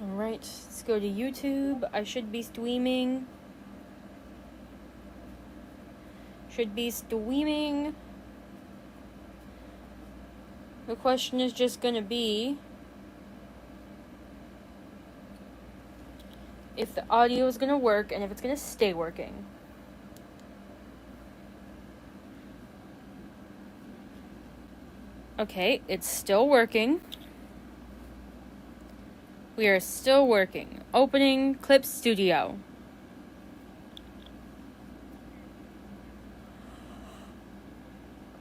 Alright, let's go to YouTube. I should be streaming. The question is just gonna be if the audio is gonna work and if it's gonna stay working. Okay, it's still working. We are still working. Opening Clip Studio.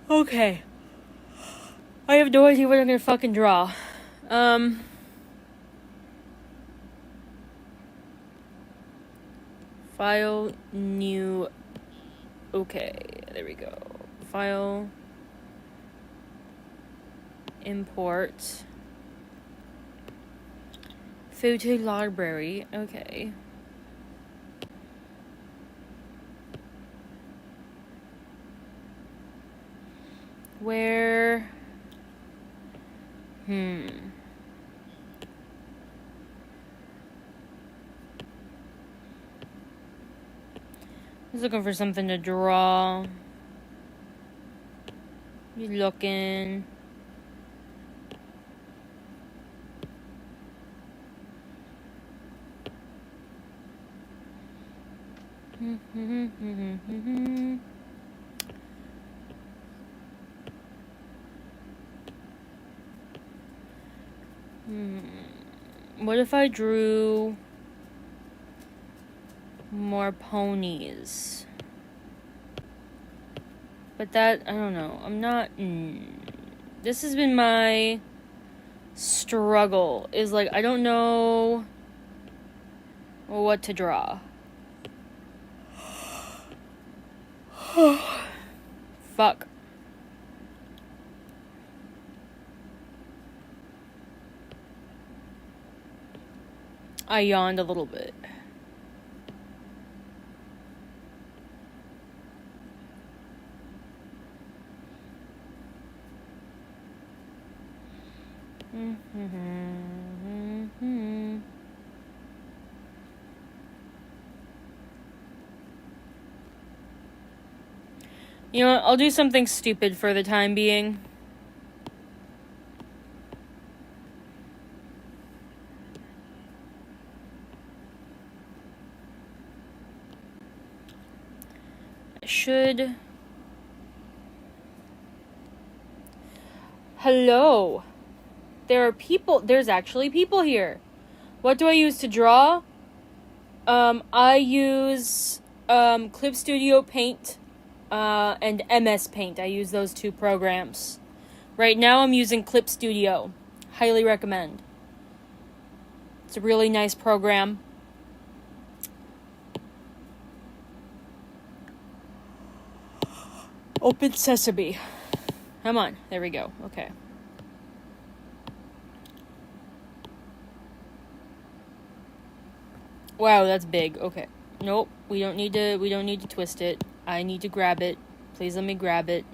Okay. I have no idea what I'm gonna fucking draw. File, new. Okay, there we go. File. Import. Photo library. Okay. Where? I was looking for something to draw. You looking? What if I drew more ponies? But that, I don't know. I'm not... This has been my struggle. Is like, I don't know what to draw. Fuck. I yawned a little bit. You know what? I'll do something stupid for the time being. Should... Hello. There's actually people here. What do I use to draw? I use Clip Studio Paint and MS Paint. I use those two programs. Right now I'm using Clip Studio. Highly recommend. It's a really nice program. Open Sesame. Come on. There we go. Okay. Wow, that's big. Okay. Nope. We don't need to twist it. I need to grab it. Please let me grab it.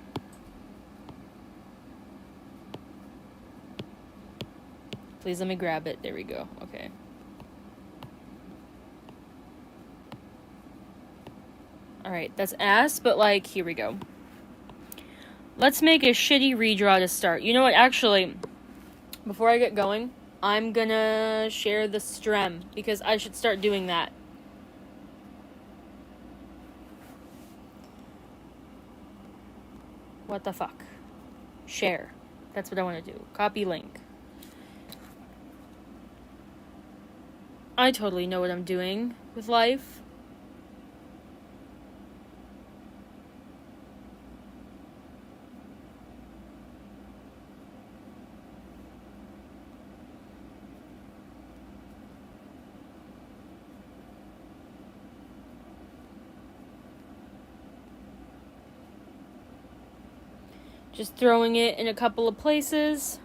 Please let me grab it. There we go. Okay. Alright, that's ass, but like, here we go. Let's make a shitty redraw to start. You know what? Actually, before I get going, I'm gonna share the strem because I should start doing that. What the fuck? Share. That's what I want to do. Copy link. I totally know what I'm doing with life. Just throwing it in a couple of places.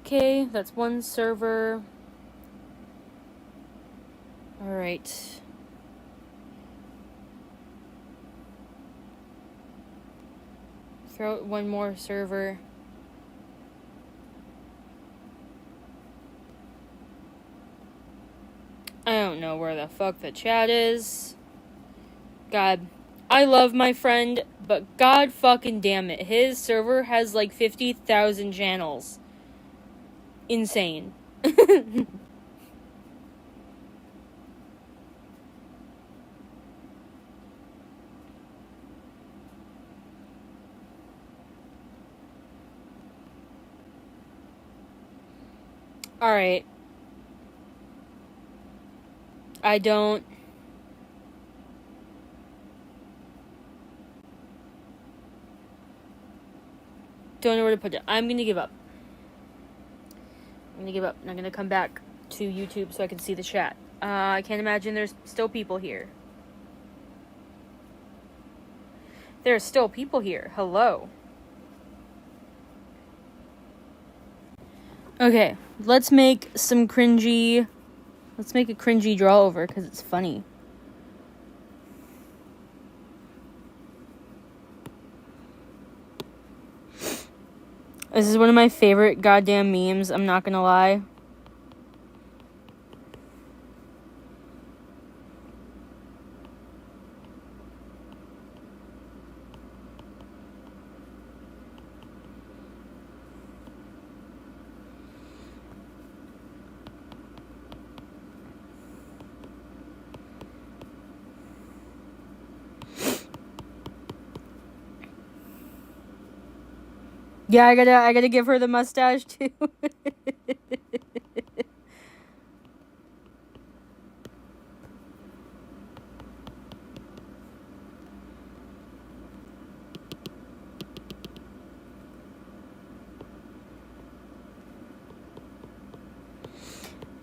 Okay, that's one server. Alright. Throw out one more server. I don't know where the fuck the chat is. God, I love my friend, but god fucking damn it, his server has like 50,000 channels. Insane. Alright. I don't know where to put it. I'm gonna give up. I'm gonna come back to YouTube so I can see the chat. I can't imagine there's still people here. There's still people here. Hello. Okay, let's make a cringy draw over because it's funny. This is one of my favorite goddamn memes, I'm not gonna lie. Yeah, I gotta give her the mustache too.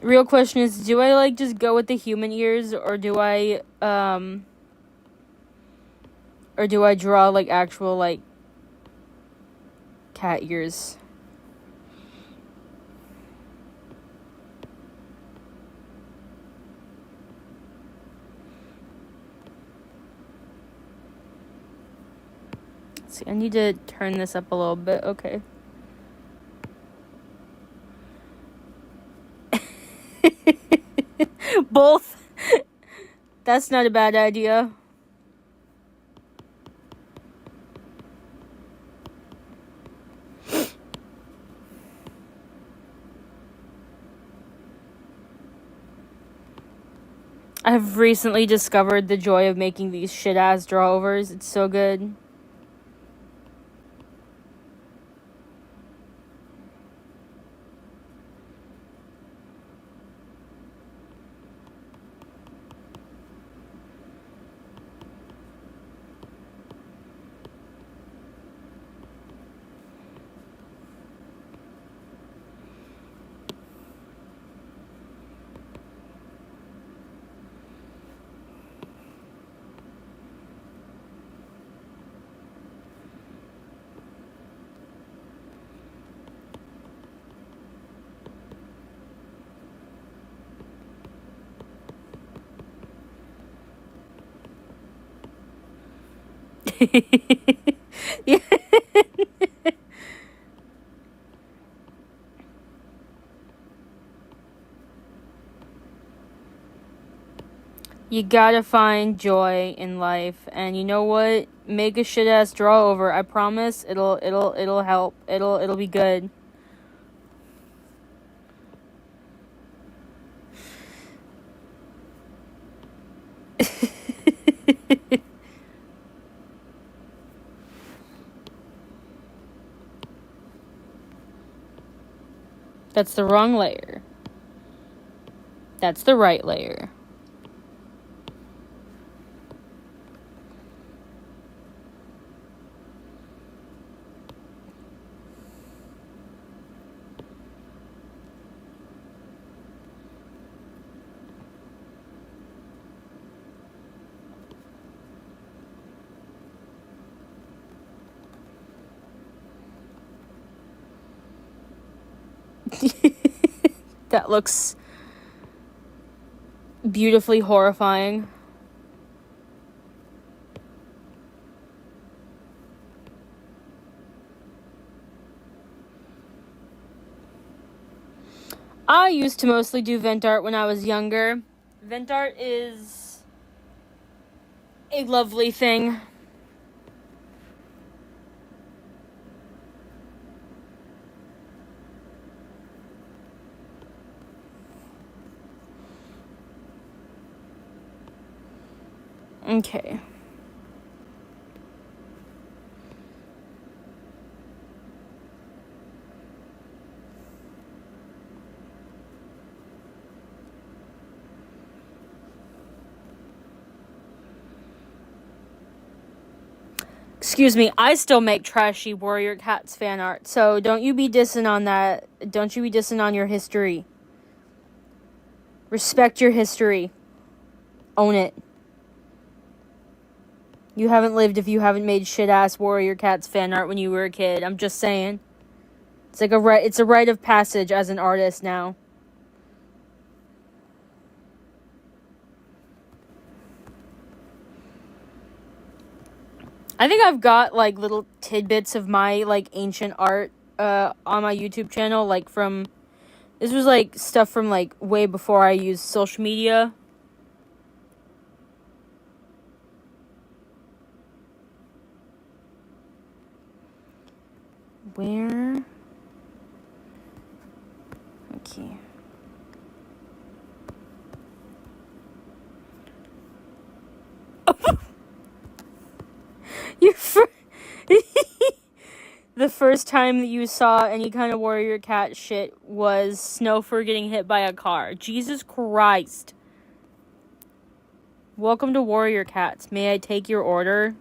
Real question is, do I like just go with the human ears or do I draw like actual like cat ears? Let's see, I need to turn this up a little bit. Okay. Both. That's not a bad idea. I've recently discovered the joy of making these shit-ass drawovers. It's so good. Yeah. You gotta find joy in life, and you know what? Make a shit ass draw over. I promise it'll help. It'll be good. That's the wrong layer. That's the right layer. That looks beautifully horrifying. I used to mostly do vent art when I was younger. Vent art is a lovely thing. Okay. Excuse me, I still make trashy Warrior Cats fan art, so don't you be dissing on that. Don't you be dissing on your history. Respect your history. Own it. You haven't lived if you haven't made shit-ass Warrior Cats fan art when you were a kid. I'm just saying. It's like it's a rite of passage as an artist now. I think I've got, like, little tidbits of my, like, ancient art, on my YouTube channel, like, from... This was, like, stuff from, like, way before I used social media. Where? Okay. The first time that you saw any kind of Warrior Cat shit was Snowfur getting hit by a car. Jesus Christ. Welcome to Warrior Cats. May I take your order?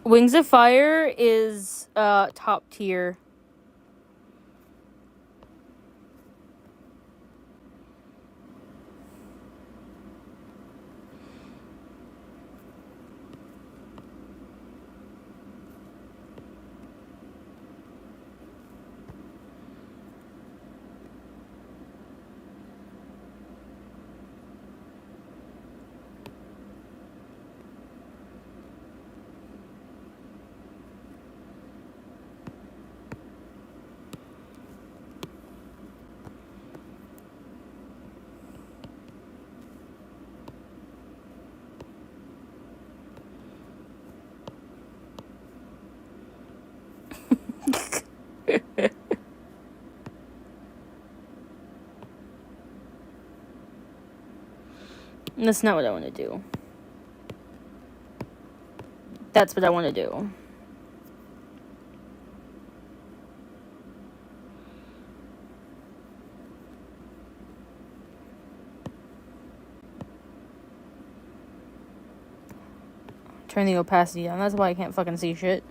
Wings of Fire is top tier. That's not what I want to do. That's what I want to do. Turn the opacity down. That's why I can't fucking see shit.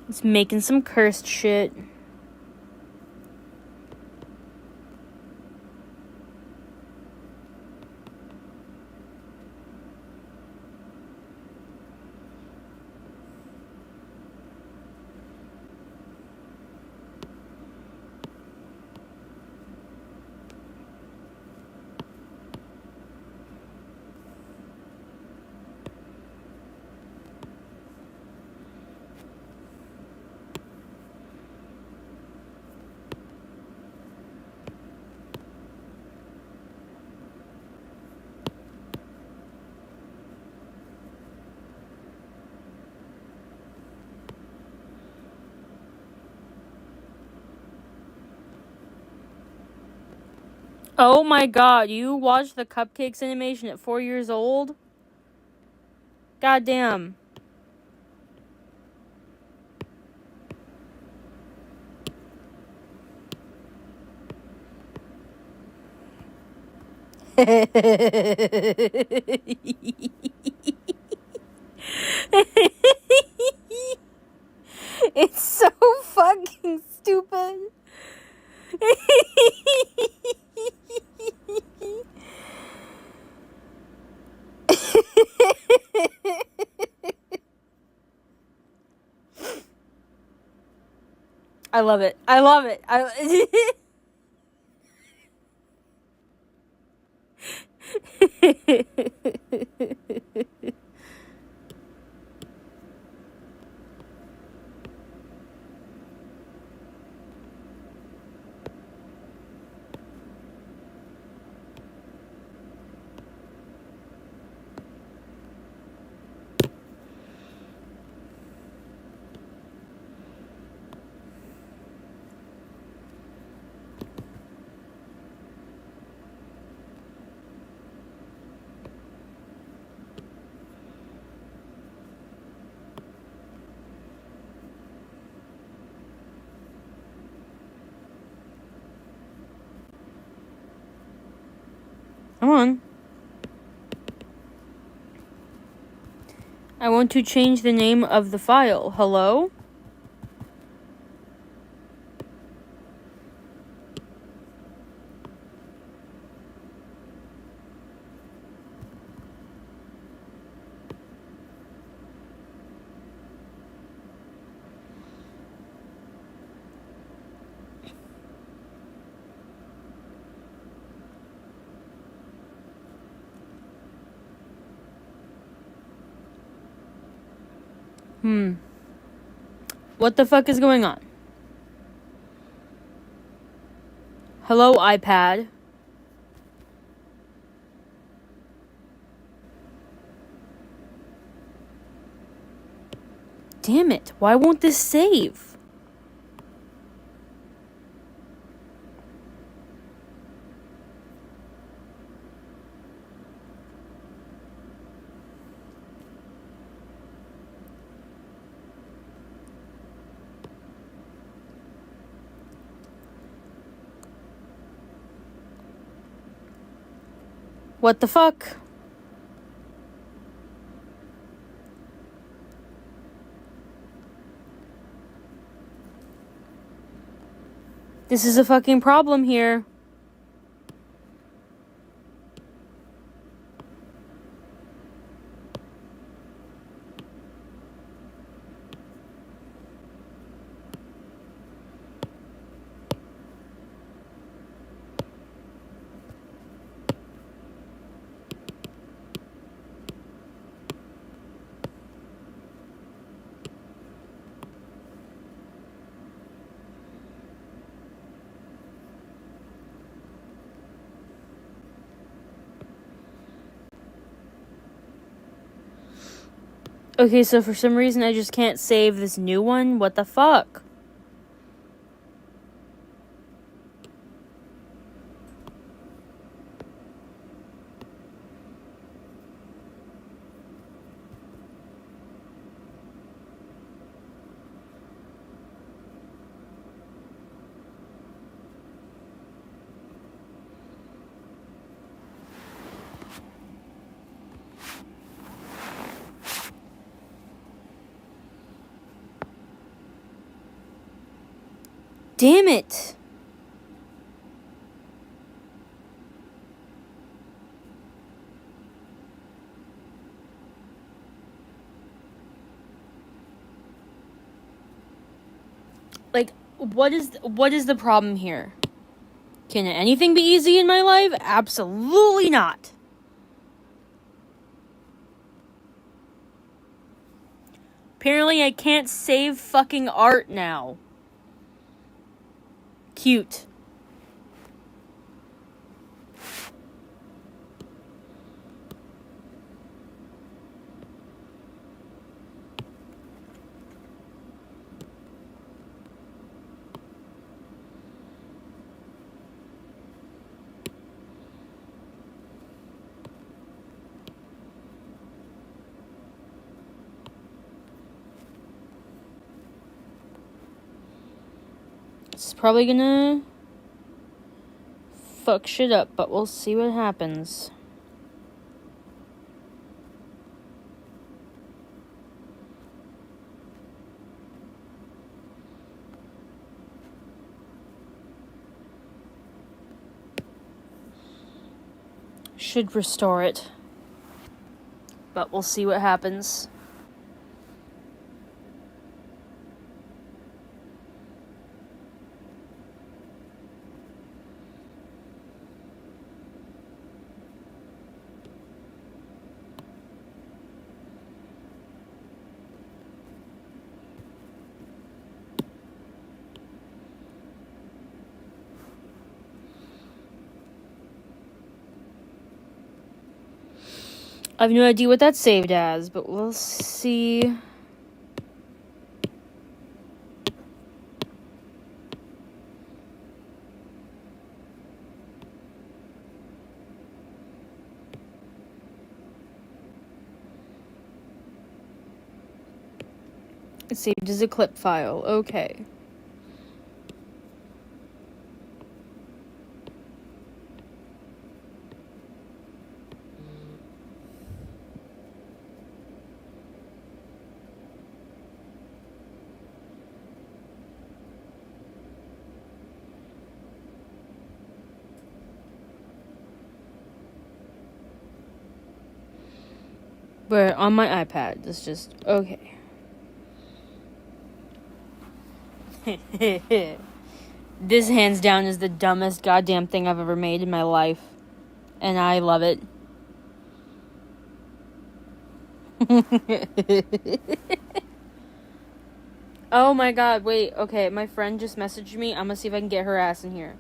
It's making some cursed shit. Oh my god, you watched the Cupcakes animation at 4 years old? God damn. It's so fucking stupid. I love it. I love it. Come on. I want to change the name of the file. Hello? What the fuck is going on? Hello, iPad. Damn it. Why won't this save? What the fuck? This is a fucking problem here. Okay, so for some reason I just can't save this new one? What the fuck? Damn it! Like, what is the problem here? Can anything be easy in my life? Absolutely not. Apparently I can't save fucking art now. Cute. It's probably gonna fuck shit up, but we'll see what happens. Should restore it, but we'll see what happens. I have no idea what that's saved as, but we'll see. It's saved as a clip file. Okay. But on my iPad, it's just okay. This hands down is the dumbest goddamn thing I've ever made in my life. And I love it. Oh my god, wait, okay, my friend just messaged me. I'm gonna see if I can get her ass in here.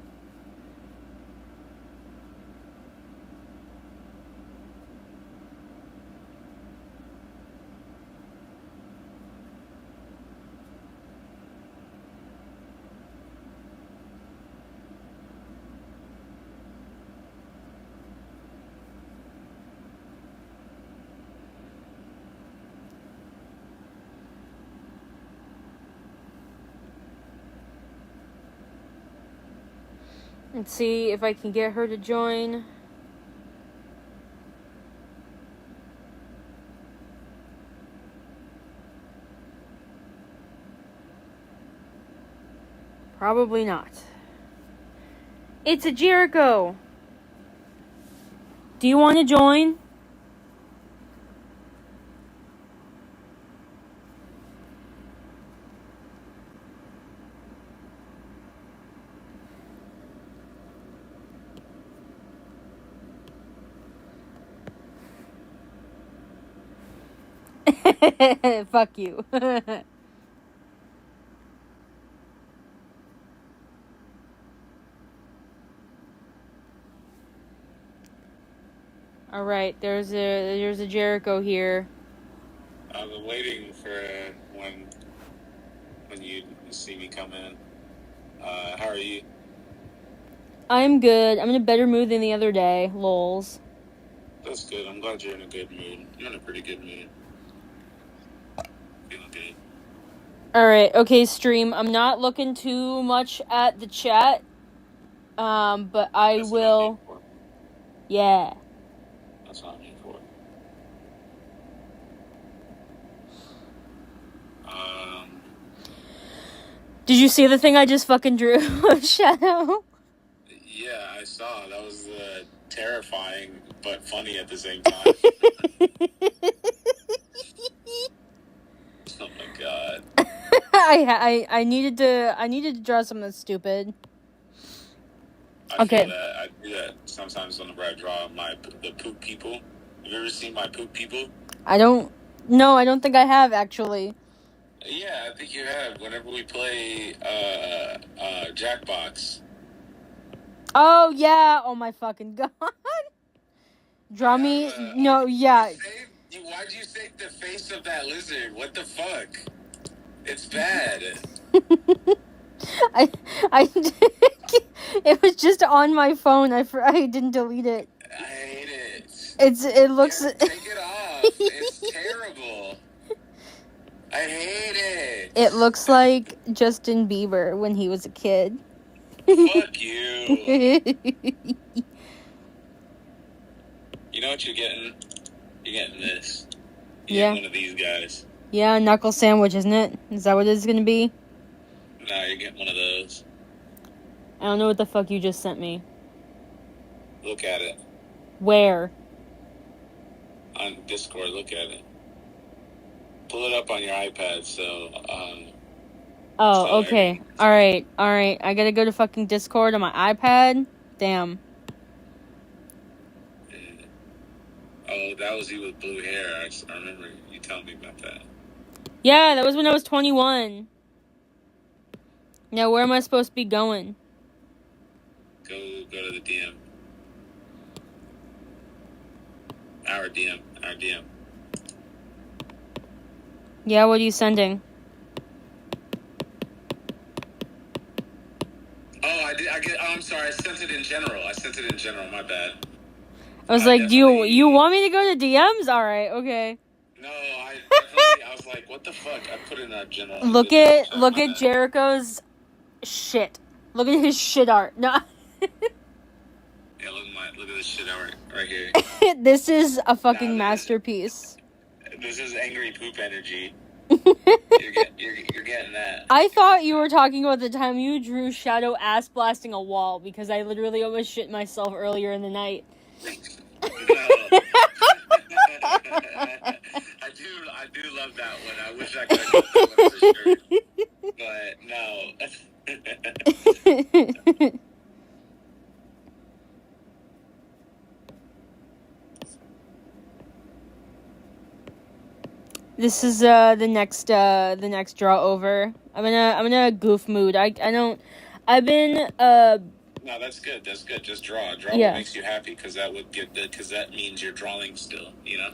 Let's see if I can get her to join. Probably not. It's a Jericho. Do you want to join? Fuck you. All right, there's a Jericho here. I've been waiting for when you see me come in. How are you? I'm good. I'm in a better mood than the other day. Lols. That's good. I'm glad you're in a good mood. You're in a pretty good mood. Feeling good. Alright, okay, stream. I'm not looking too much at the chat. But I That's will. What I'm here for. Yeah. That's what I'm here for. Did you see the thing I just fucking drew? Shadow? Yeah, I saw. That was terrifying, but funny at the same time. Oh my god. I needed to draw something stupid. I feel that. I do that sometimes whenever I draw the poop people. Have you ever seen my poop people? I don't think I have, actually. Yeah, I think you have. Whenever we play Jackbox. Oh, yeah. Oh, my fucking god. Draw me. No, yeah. Why'd you save the face of that lizard? What the fuck? It's bad. It was just on my phone. I didn't delete it. I hate it. It looks. Take it off. It's terrible. I hate it. It looks like Justin Bieber when he was a kid. Fuck you. You know what you're getting? You're getting this. You're getting one of these guys. Yeah, knuckle sandwich, isn't it? Is that what it's gonna be? Nah, you're getting one of those. I don't know what the fuck you just sent me. Look at it. Where? On Discord, look at it. Pull it up on your iPad, so, Oh, okay. Alright. I gotta go to fucking Discord on my iPad? Damn. Oh, that was you with blue hair. I remember you telling me about that. Yeah, that was when I was 21. Now, where am I supposed to be going? Go to the DM. Our DM. Yeah, what are you sending? Oh, I'm sorry. I sent it in general. My bad. I was like, do you want me to go to DMs? All right, okay. No, I was like, what the fuck? I put it in our general. Look at Jericho's shit. Look at his shit art. No. Yeah, look at this shit art right here. This is a fucking masterpiece. This is angry poop energy. You're getting that. I thought you were talking about the time you drew Shadow ass blasting a wall, because I literally almost shit myself earlier in the night. No. I do love that one. I wish I could have got that one for sure. But no. This is the next draw over. I'm in a goof mood. I've been No, that's good. Just draw. Draw what makes you happy, because that means you're drawing still, you know?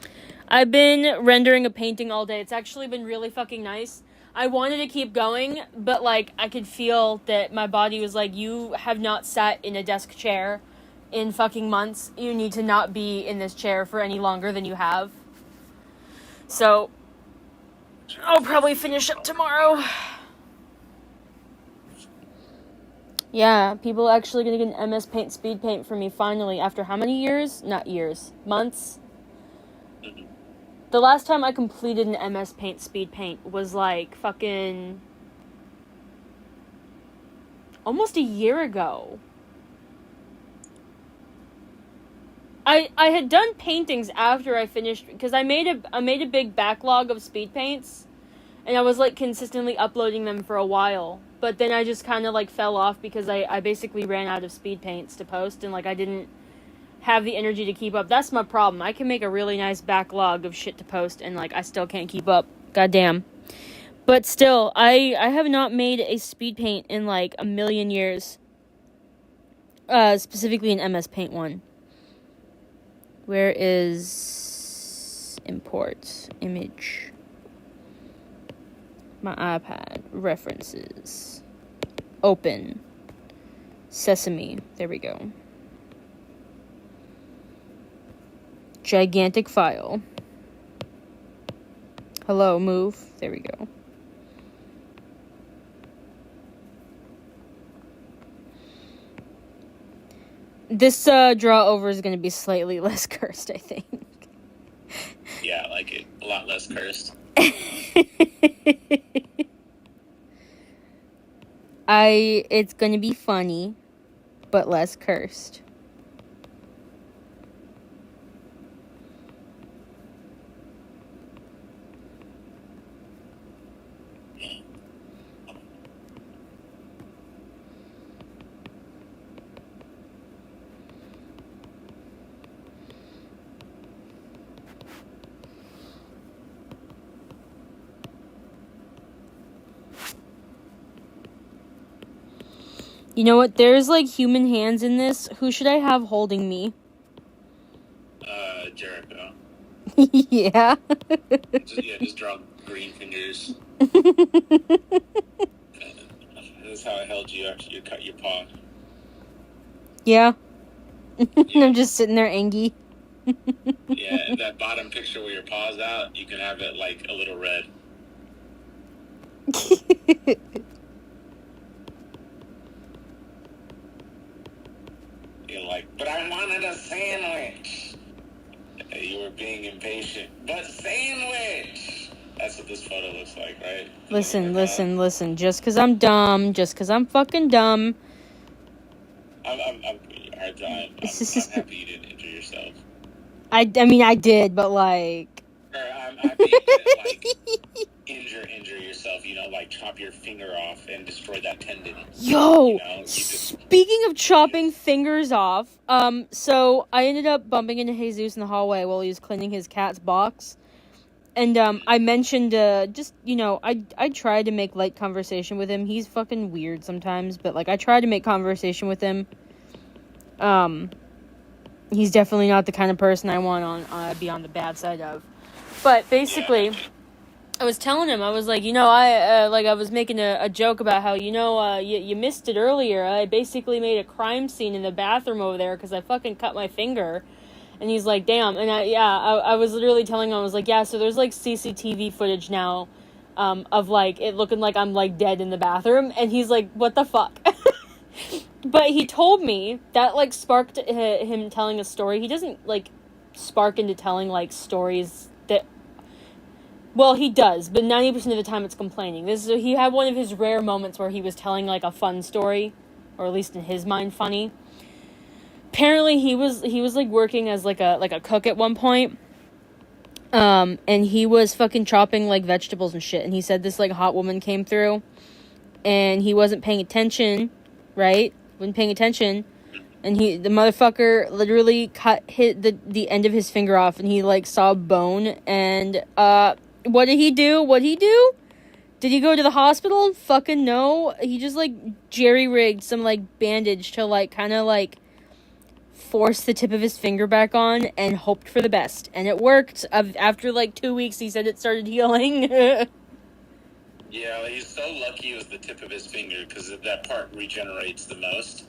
I've been rendering a painting all day. It's actually been really fucking nice. I wanted to keep going, but like I could feel that my body was like, you have not sat in a desk chair in fucking months. You need to not be in this chair for any longer than you have. So I'll probably finish up tomorrow. Yeah, people are actually gonna get an MS Paint speed paint for me finally after how many years? Not years. Months? Mm-hmm. The last time I completed an MS Paint speed paint was like fucking almost a year ago. I had done paintings after I finished, because I made a big backlog of speed paints, and I was like consistently uploading them for a while, but then I just kind of like fell off because I basically ran out of speed paints to post, and like I didn't have the energy to keep up. That's my problem. I can make a really nice backlog of shit to post, and like I still can't keep up. Goddamn. But still, I have not made a speed paint in like a million years. Specifically an MS Paint one. Where is import image? My iPad. References. Open. Sesame. There we go. Gigantic file. Hello, move. There we go. This draw over is going to be slightly less cursed, I think. Yeah, I like it. A lot less cursed. It's going to be funny, but less cursed. You know what? There's like human hands in this. Who should I have holding me? Jericho. Yeah. Just draw green fingers. That's how I held you after you cut your paw. Yeah. I'm just sitting there angry. Yeah, that bottom picture where your paw's out, you can have it like a little red. You're like, but I wanted a sandwich. You were being impatient. But sandwich! That's what this photo looks like, right? Listen. Just because I'm dumb, just because I'm fucking dumb. I'm happy you didn't injure yourself. I mean, I did, but like... Or I'm happy you didn't, like, injure yourself, you know, like chop your finger off and destroy that tendon. Yo! You know, Speaking of chopping fingers off, so I ended up bumping into Jesus in the hallway while he was cleaning his cat's box. And, I mentioned, just, you know, I tried to make light conversation with him. He's fucking weird sometimes, but, like, I tried to make conversation with him. He's definitely not the kind of person I want be on the bad side of. But, basically... I was telling him, I was like, you know, I was making a joke about how, you know, you missed it earlier. I basically made a crime scene in the bathroom over there because I fucking cut my finger. And he's like, damn. And I was literally telling him, I was like, yeah, so there's like CCTV footage now of like it looking like I'm like dead in the bathroom. And he's like, what the fuck? But he told me that like sparked him telling a story. He doesn't like spark into telling like stories that... Well, he does, but 90% of the time it's complaining. He had one of his rare moments where he was telling, like, a fun story, or at least in his mind, funny. Apparently, he was like, working as, like a cook at one point, and he was fucking chopping, like, vegetables and shit, and he said this, like, hot woman came through, and he wasn't paying attention, right? Wasn't paying attention, and the motherfucker literally cut the end of his finger off, and he, like, saw bone, and, what did he do? Did he go to the hospital? Fucking no. He just, like, jerry-rigged some, like, bandage to, like, kind of, like, force the tip of his finger back on and hoped for the best. And it worked. After, like, 2 weeks, he said it started healing. Yeah, he's so lucky it was the tip of his finger because that part regenerates the most.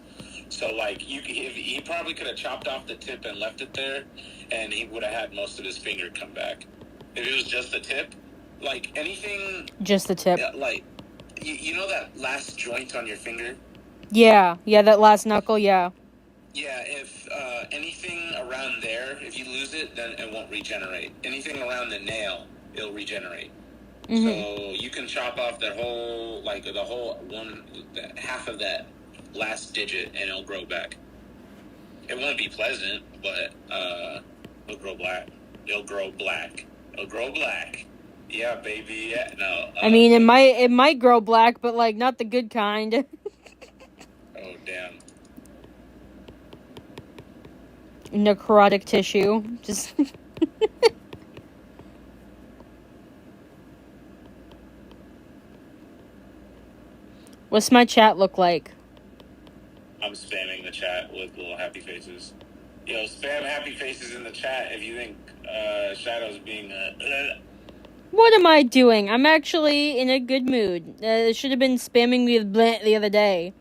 So, like, he probably could have chopped off the tip and left it there, and he would have had most of his finger come back. If it was just the tip, like, anything... Just the tip. Like, you know that last joint on your finger? Yeah, that last knuckle, yeah. Yeah, if anything around there, if you lose it, then it won't regenerate. Anything around the nail, it'll regenerate. Mm-hmm. So you can chop off that whole, like, half of that last digit, and it'll grow back. It won't be pleasant, but it'll grow black. It'll grow black. Yeah, baby. Yeah, no. I mean, it might grow black, but like not the good kind. Oh damn. Necrotic tissue, just. What's my chat look like? I'm spamming the chat with little happy faces. Yo, spam happy faces in the chat if you think Shadow's being What am I doing? I'm actually in a good mood. Should have been spamming me with Blant the other day.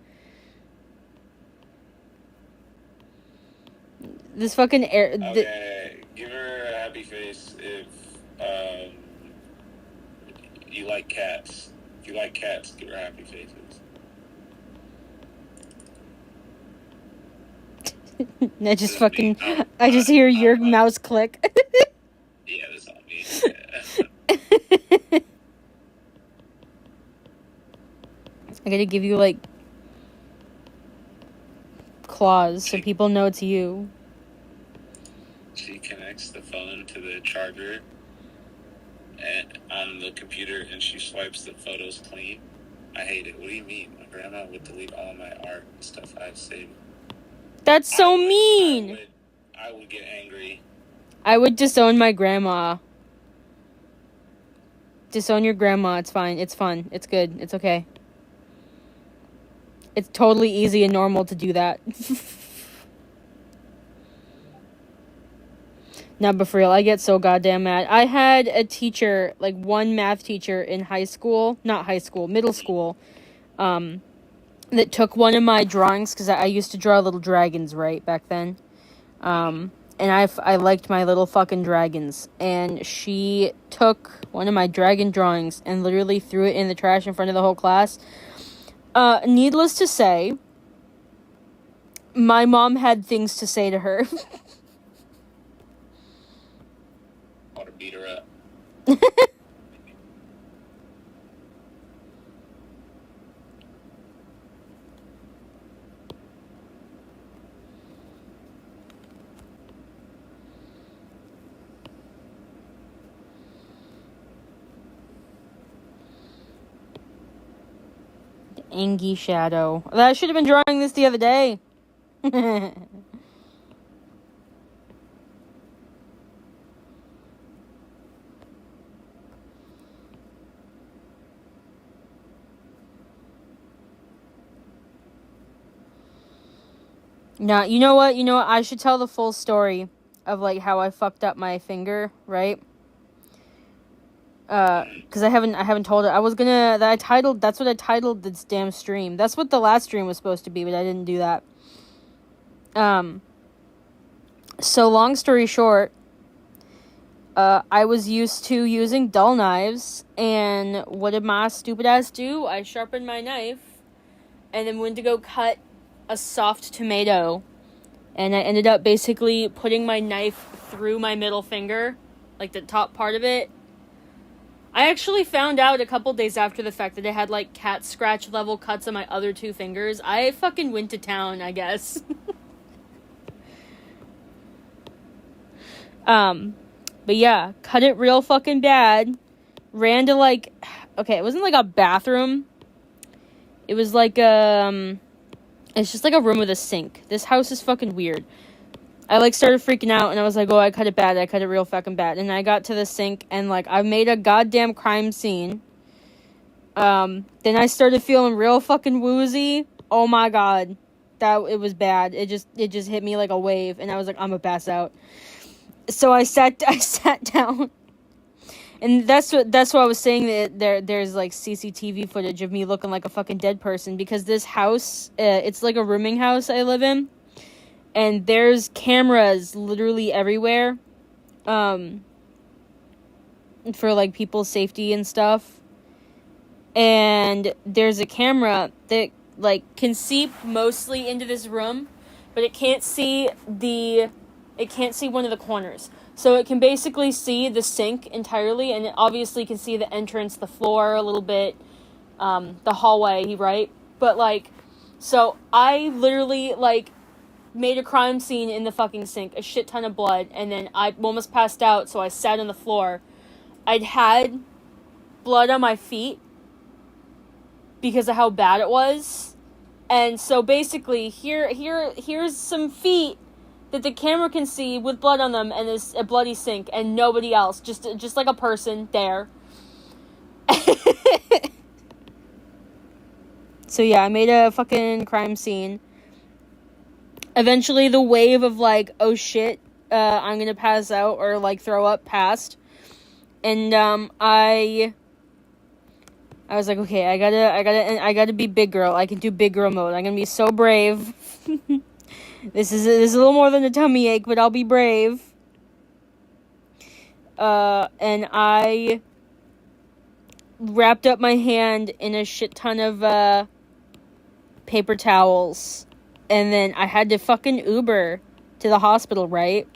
This fucking air... Okay, give her a happy face if you like cats. If you like cats, give her happy faces. I just fucking... I just hear your mouse click. Yeah, that's all me. I gotta give you, like, claws so people know it's you. She connects the phone to the charger on the computer and she swipes the photos clean. I hate it. What do you mean? My grandma would delete all my art and stuff I saved. That's so mean! I would get angry. I would disown my grandma. Disown your grandma. It's fine. It's fun. It's good. It's okay. It's totally easy and normal to do that. No, but for real, I get so goddamn mad. I had a teacher, like one math teacher in middle school, that took one of my drawings, because I used to draw little dragons, right, back then. and I liked my little fucking dragons. And she took one of my dragon drawings and literally threw it in the trash in front of the whole class. Needless to say, my mom had things to say to her. Want to beat her up. Angie Shadow. I should have been drawing this the other day. Now, you know what? I should tell the full story of, like, how I fucked up my finger, right? Because I haven't told it. That's what I titled this damn stream. That's what the last stream was supposed to be, but I didn't do that. So long story short, I was used to using dull knives, and what did my stupid ass do? I sharpened my knife, and then went to go cut a soft tomato, and I ended up basically putting my knife through my middle finger, like the top part of it. I actually found out a couple days after the fact that I had, like, cat scratch level cuts on my other two fingers. I fucking went to town, I guess. But yeah, cut it real fucking bad. Ran to, like, okay, it wasn't like a bathroom. It was like, it's just like a room with a sink. This house is fucking weird. I, like, started freaking out, and I was like, oh, I cut it bad. I cut it real fucking bad. And I got to the sink, and, like, I made a goddamn crime scene. Then I started feeling real fucking woozy. Oh, my God. It was bad. It just hit me like a wave, and I was like, I'm gonna pass out. So I sat down. And that's what I was saying, that there's, like, CCTV footage of me looking like a fucking dead person, because this house, it's like a rooming house I live in. And there's cameras literally everywhere, for, like, people's safety and stuff. And there's a camera that, like, can see mostly into this room, but it can't see one of the corners. So it can basically see the sink entirely, and it obviously can see the entrance, the floor a little bit, the hallway, right? But, like, so I literally, like, made a crime scene in the fucking sink, a shit ton of blood, and then I almost passed out, so I sat on the floor. I'd had blood on my feet because of how bad it was, and so basically, here's some feet that the camera can see with blood on them, and it's a bloody sink, and nobody else, just like a person there. So yeah, I made a fucking crime scene. Eventually, the wave of, like, oh shit, I'm gonna pass out or, like, throw up passed. And, I was like, okay, I gotta be big girl. I can do big girl mode. I'm gonna be so brave. This is a little more than a tummy ache, but I'll be brave. And I wrapped up my hand in a shit ton of, paper towels. And then I had to fucking Uber to the hospital, right?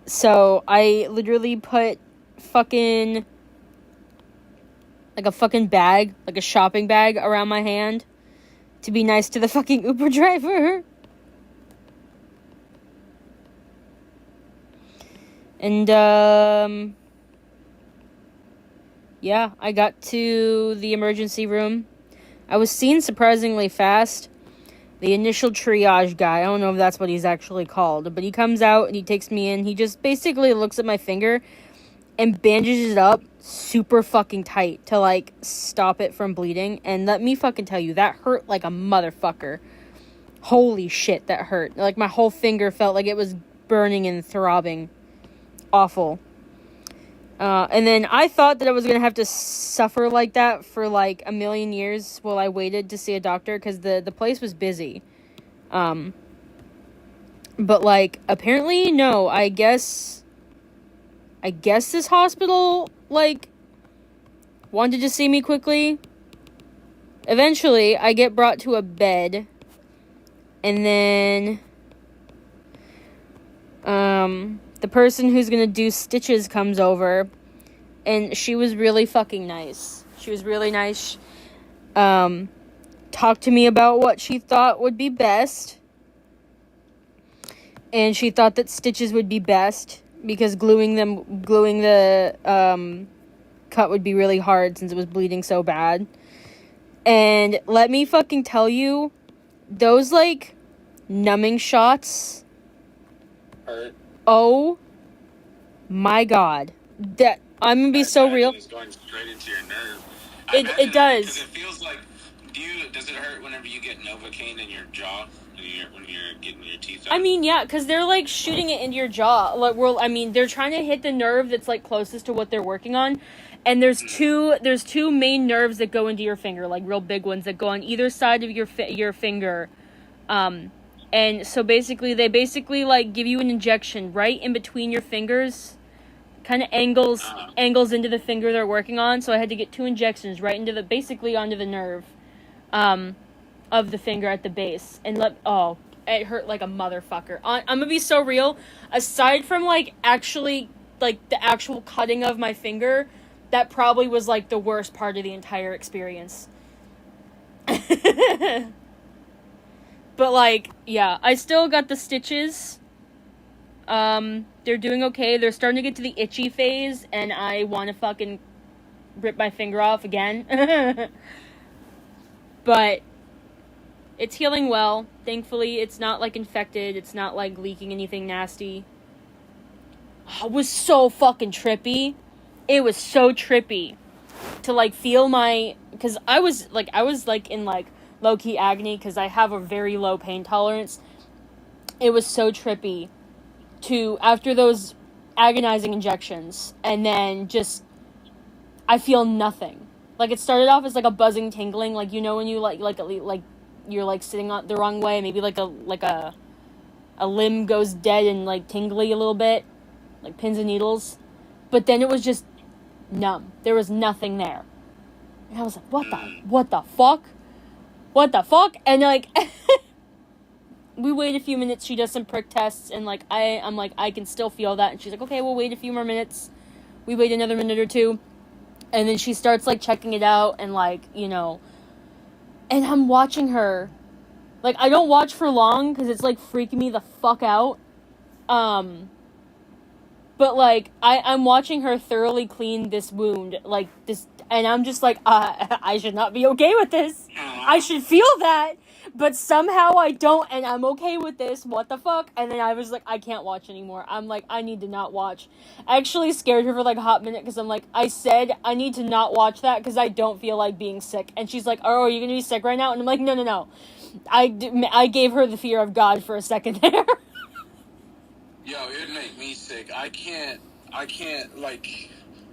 So I literally put fucking, like, a fucking bag, like a shopping bag around my hand to be nice to the fucking Uber driver. And, yeah, I got to the emergency room. I was seen surprisingly fast. The initial triage guy, I don't know if that's what he's actually called, but he comes out and he takes me in. He just basically looks at my finger and bandages it up super fucking tight to, like, stop it from bleeding. And let me fucking tell you, that hurt like a motherfucker. Holy shit, that hurt. Like, my whole finger felt like it was burning and throbbing. Awful. And then I thought that I was going to have to suffer like that for, like, a million years while I waited to see a doctor, because the place was busy. But, like, apparently, no, I guess this hospital, like, wanted to see me quickly. Eventually, I get brought to a bed, and then, the person who's gonna do stitches comes over, and she was really fucking nice. She was really nice. Talked to me about what she thought would be best, and she thought that stitches would be best, because gluing the, cut would be really hard since it was bleeding so bad. And let me fucking tell you, those, like, numbing shots, Hurt. oh my god. That, I'm gonna be so real. It's going straight into your nerve. It does. Because it feels like, does it hurt whenever you get Novocaine in your jaw? When you're getting your teeth out? I mean, yeah, because they're, like, shooting it into your jaw. Like, they're trying to hit the nerve that's, like, closest to what they're working on. And there's two main nerves that go into your finger, like, real big ones that go on either side of your finger. And so basically, they like, give you an injection right in between your fingers. Kind of angles into the finger they're working on. So I had to get 2 injections right into basically onto the nerve. Of the finger at the base, and it hurt like a motherfucker. I'm gonna be so real. Aside from, like, actually, like, the actual cutting of my finger, that probably was, like, the worst part of the entire experience. But, like, yeah, I still got the stitches. They're doing okay. They're starting to get to the itchy phase, and I want to fucking rip my finger off again. But it's healing well. Thankfully, it's not, like, infected. It's not, like, leaking anything nasty. Oh, it was so fucking trippy. It was so trippy to, like, feel because I was in, like, low-key agony because I have a very low pain tolerance. It was so trippy to, after those agonizing injections, and then just, I feel nothing. Like, it started off as, like, a buzzing tingling, like, you know, when you, like, you're, like, sitting on the wrong way, maybe, like a limb goes dead and, like, tingly a little bit, like pins and needles, but then it was just numb. There was nothing there. And I was like, what the fuck? And, like, we wait a few minutes, she does some prick tests, and, like, I'm like, I can still feel that, and she's like, okay, we'll wait a few more minutes. We wait another minute or two, and then she starts, like, checking it out, and, like, you know, and I'm watching her. Like, I don't watch for long, because it's, like, freaking me the fuck out. But, like, I'm watching her thoroughly clean this wound, like, this, and I'm just like, I should not be okay with this. I should feel that, but somehow I don't, and I'm okay with this. What the fuck? And then I was like, I can't watch anymore. I'm like, I need to not watch. I actually scared her for, like, a hot minute, because I'm like, I said I need to not watch that, because I don't feel like being sick. And she's like, oh, are you gonna be sick right now? And I'm like, no. I gave her the fear of God for a second there. Yo, it'd make me sick. I can't, like,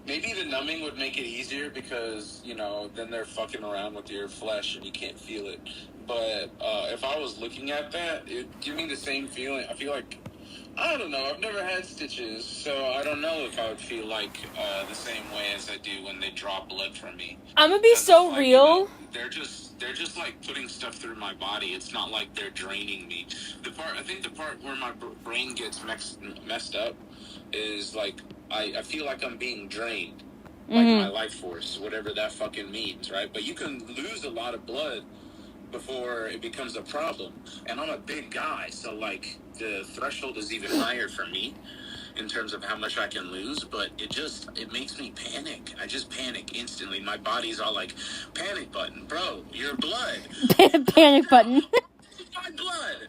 maybe the numbing would make it easier because, you know, then they're fucking around with your flesh and you can't feel it. But if I was looking at that, it'd give me the same feeling. I feel like, I don't know, I've never had stitches, so I don't know if I would feel like the same way as I do when they draw blood from me. I'm gonna be so like, real. You know, they're just like putting stuff through my body. It's not like they're draining me. I think the part where my brain gets messed up is, like, I feel like I'm being drained. Like, my life force, whatever that fucking means, right? But you can lose a lot of blood before it becomes a problem. And I'm a big guy, so, like, the threshold is even higher for me in terms of how much I can lose, but it makes me panic. I just panic instantly. My body's all like, panic button, bro, your blood. Panic button. My blood.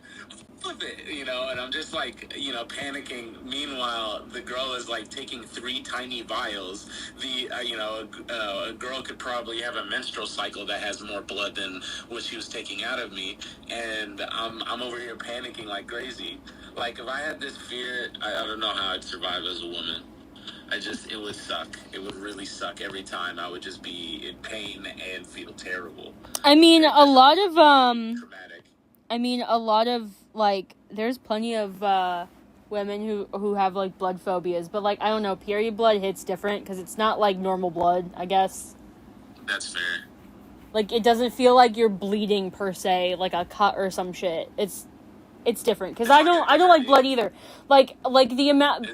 Flip it, you know, and I'm just, like, you know, panicking. Meanwhile, the girl is, like, taking 3 tiny vials. A girl could probably have a menstrual cycle that has more blood than what she was taking out of me, and I'm over here panicking like crazy. Like, if I had this fear, I don't know how I'd survive as a woman. It would suck. It would really suck every time. I would just be in pain and feel terrible. I mean, a lot of, traumatic. I mean, a lot of, like, there's plenty of, women who have, like, blood phobias, but, like, I don't know, period blood hits different, because it's not, like, normal blood, I guess. That's fair. Like, it doesn't feel like you're bleeding, per se, like a cut or some shit. It's different, because I don't like blood either. Like, the amount...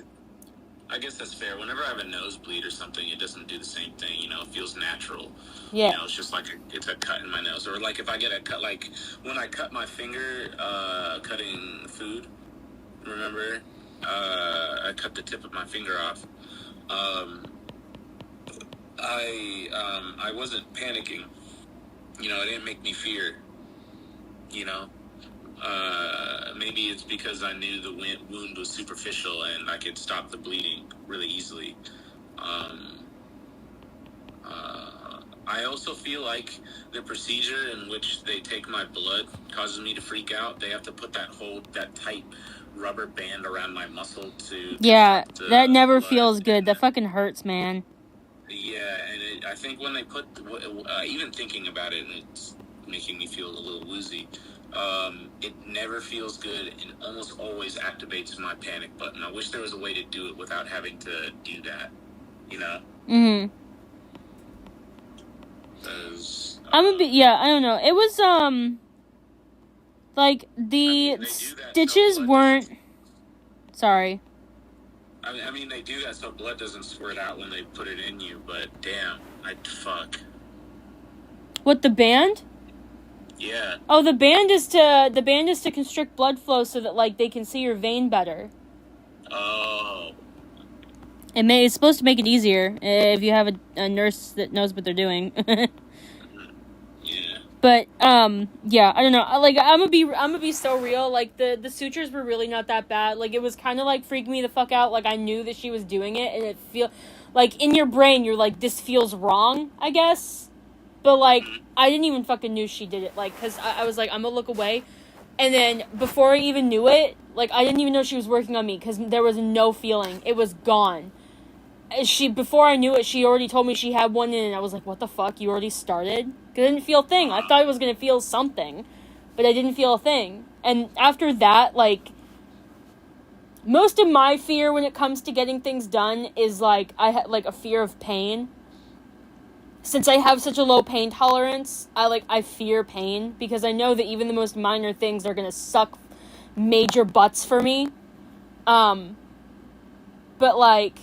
I guess that's fair. Whenever I have a nosebleed or something, it doesn't do the same thing, you know? It feels natural. Yeah. You know, it's just like it's a cut in my nose. Or, like, if I get a cut, like, when I cut my finger cutting food, remember? I cut the tip of my finger off. I wasn't panicking. You know, it didn't make me fear. You know? Maybe it's because I knew the wound was superficial and I could stop the bleeding really easily. I also feel like the procedure in which they take my blood causes me to freak out. They have to put that tight rubber band around my muscle to... Yeah, that never feels good. That fucking hurts, man. Yeah, and I think when they put... even thinking about it, and it's making me feel a little woozy... it never feels good and almost always activates my panic button. I wish there was a way to do it without having to do that, you know? Mm-hmm. I don't know. It was, like, the stitches weren't... Sorry. I mean, they do that so blood doesn't squirt out when they put it in you, but damn, fuck. What, the band? Yeah. Oh, the band is to constrict blood flow so that, like, they can see your vein better. Oh. It's supposed to make it easier if you have a nurse that knows what they're doing. Yeah. But yeah, I don't know. Like, I'm gonna be so real. Like, the sutures were really not that bad. Like, it was kind of like freaking me the fuck out. Like, I knew that she was doing it, and it feel like in your brain you're like, this feels wrong, I guess. But, like, I didn't even fucking knew she did it. Like, because I was like, I'm gonna look away. And then, before I even knew it, like, I didn't even know she was working on me. Because there was no feeling. It was gone. Before I knew it, she already told me she had one in. And I was like, what the fuck? You already started? Because I didn't feel a thing. I thought I was gonna feel something. But I didn't feel a thing. And after that, like... most of my fear when it comes to getting things done is, like, I had, like, a fear of pain. Since I have such a low pain tolerance, I fear pain, because I know that even the most minor things are gonna suck major butts for me. But, like,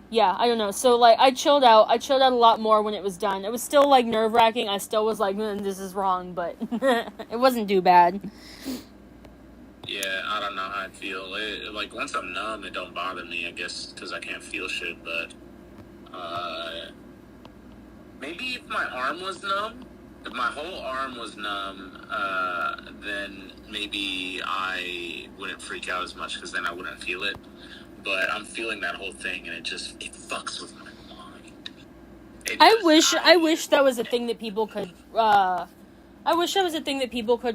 yeah, I don't know. So, like, I chilled out a lot more when it was done. It was still, like, nerve-wracking. I still was like, this is wrong, but it wasn't too bad. Yeah, I don't know how I feel. Like, once I'm numb, it don't bother me, I guess, because I can't feel shit, but, maybe if my arm was numb, if my whole arm was numb, then maybe I wouldn't freak out as much, because then I wouldn't feel it. But I'm feeling that whole thing, and it fucks with my mind. I wish that was a thing that people could,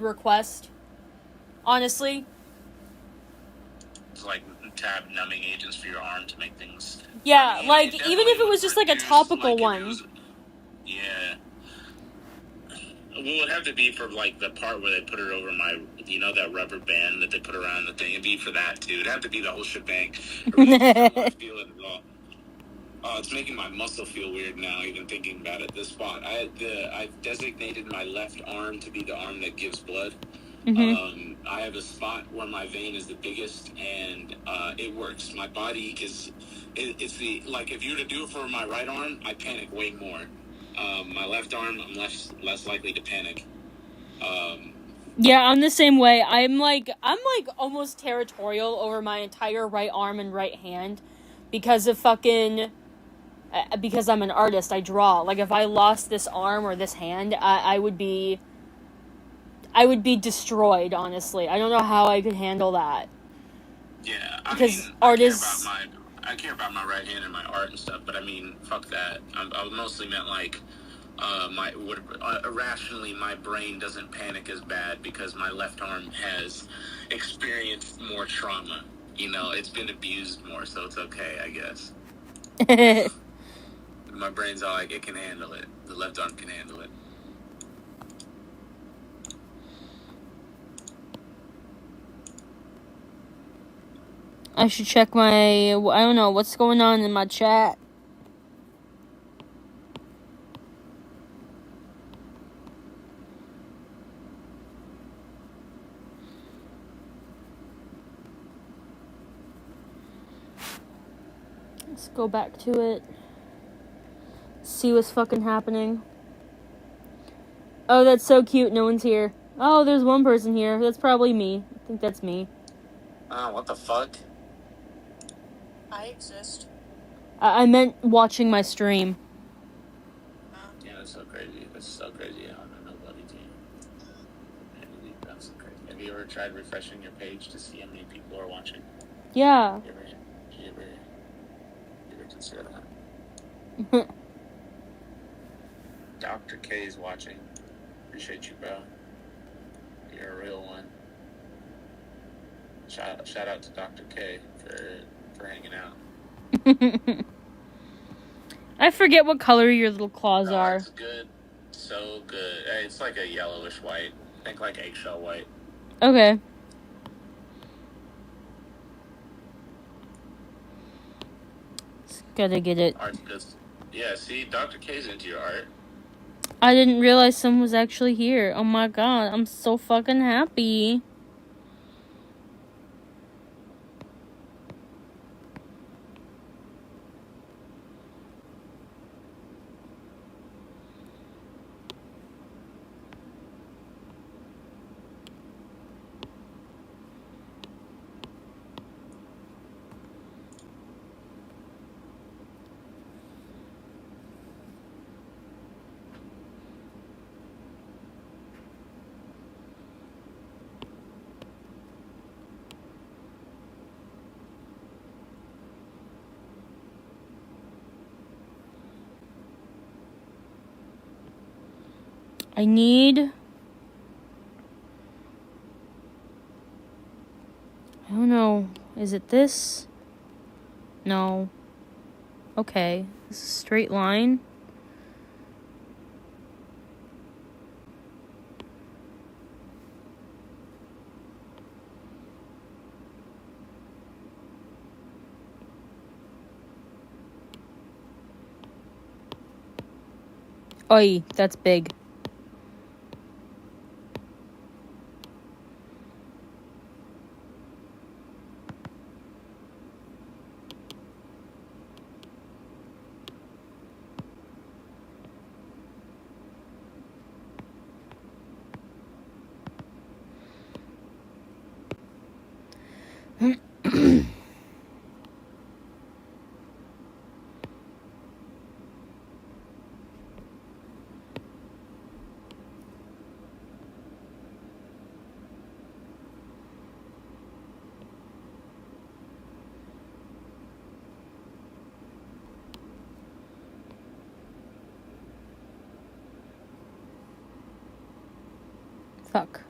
request. Honestly. It's like tab numbing agents for your arm to make things... Yeah, like, even if it was just, like, a topical one. Yeah. Well, it would have to be for, like, the part where they put it over my, you know, that rubber band that they put around the thing. It'd be for that, too. It'd have to be the whole shebang. I really don't feel it at all. Oh, it's making my muscle feel weird now, even thinking about it. This spot. I've designated my left arm to be the arm that gives blood. Mm-hmm. I have a spot where my vein is the biggest, and it works. My body is... It's the... Like, if you were to do it for my right arm, I panic way more. My left arm, I'm less likely to panic. Yeah, I'm the same way. I'm like almost territorial over my entire right arm and right hand because I'm an artist. I draw. Like, if I lost this arm or this hand, I would be destroyed, honestly. I don't know how I could handle that. Yeah, because artists... I care about my right hand and my art and stuff, but I mean, fuck that. I mostly meant, like, irrationally, my brain doesn't panic as bad because my left arm has experienced more trauma. You know, it's been abused more, so it's okay, I guess. My brain's all like, it can handle it. The left arm can handle it. I should check my... I don't know. What's going on in my chat? Let's go back to it. See what's fucking happening. Oh, that's so cute. No one's here. Oh, there's one person here. That's probably me. I think that's me. What the fuck? I exist. I meant watching my stream. Yeah, that's so crazy. That's so crazy. I don't know nobody, dude. That's so crazy. Have you ever tried refreshing your page to see how many people are watching? Yeah. You ever consider that? Dr. K is watching. Appreciate you, bro. You're a real one. Shout out to Dr. K for hanging out. I forget what color your little claws are. It's good. So good. It's like a yellowish white. Think like eggshell white. Okay. Just gotta get it. Art's good. Yeah, see, Dr. K's into your art. I didn't realize someone was actually here. Oh my god, I'm so fucking happy. I need... I don't know. Is it this? No. Okay. This is a straight line. Oi, that's big. Fuck.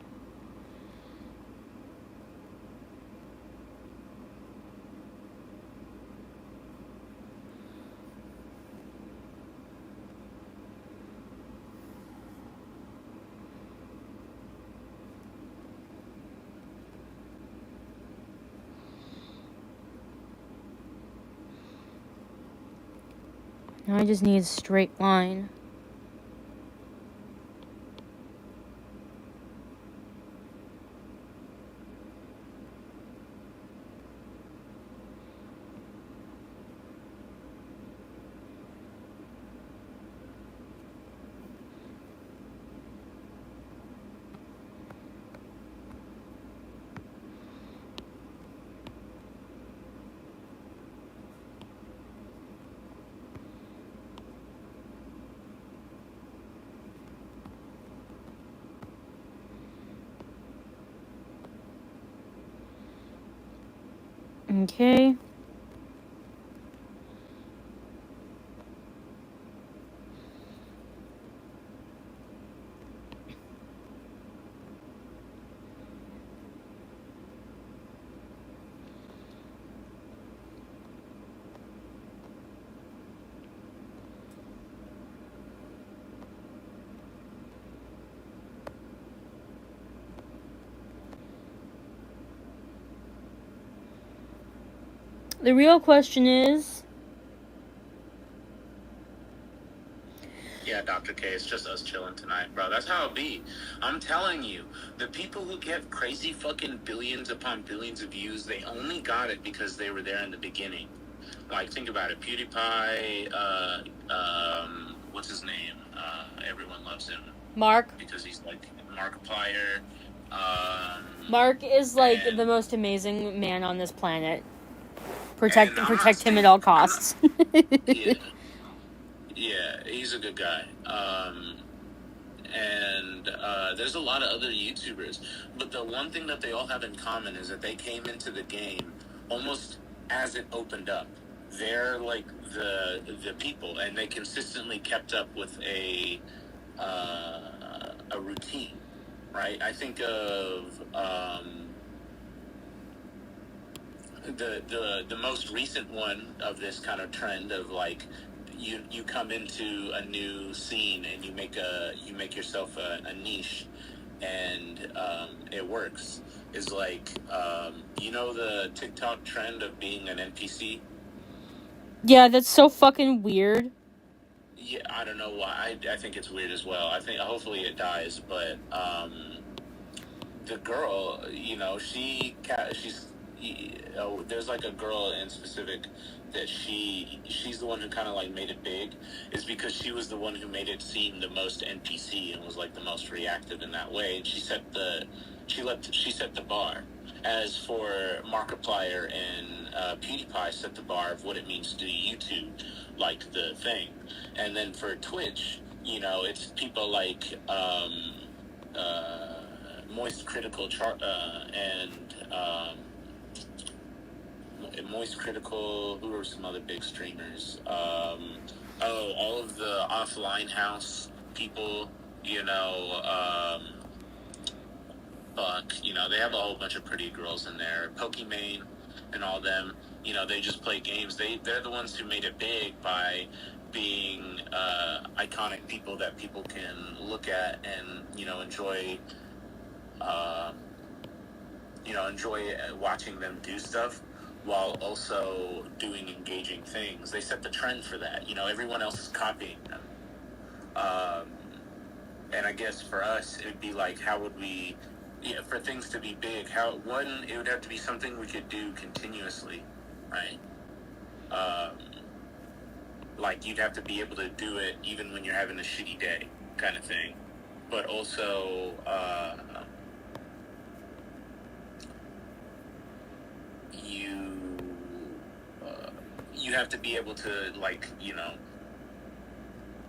Now I just need a straight line. Okay. The real question is... Yeah, Dr. K, it's just us chilling tonight, bro. That's how it be. I'm telling you, the people who get crazy fucking billions upon billions of views, they only got it because they were there in the beginning. Like, think about it. PewDiePie, what's his name? Everyone loves him. Mark. Because he's like Markiplier. Mark is like and- the most amazing man on this planet. Protect And I'm not him saying- at all costs. Yeah. Yeah, he's a good guy. And there's a lot of other YouTubers. But the one thing that they all have in common is that they came into the game almost as it opened up. They're like the people, and they consistently kept up with a routine, right? I think of the most recent one of this kind of trend of like you come into a new scene and you make yourself a niche, and it works. Is like the TikTok trend of being an NPC. Yeah, that's so fucking weird. Yeah, I don't know why. I think it's weird as well. I think hopefully it dies, but the girl, there's like a girl in specific that she's the one who kind of like made it big, is because she was the one who made it seem the most NPC and was like the most reactive in that way. And she set the bar. As for Markiplier and PewDiePie set the bar of what it means to do YouTube, like the thing. And then for Twitch, it's people like Moist Critical Moist Critical. Who are some other big streamers? All of the Offline House people. They have a whole bunch of pretty girls in there. Pokimane and all them. They just play games. They're the ones who made it big by being iconic people that people can look at and enjoy. Enjoy watching them do stuff while also doing engaging things. They set the trend for that. Everyone else is copying them. And I guess for us, it would be like, how would we, for things to be big, it would have to be something we could do continuously, right? Like, you'd have to be able to do it even when you're having a shitty day, kind of thing. But also, you have to be able to,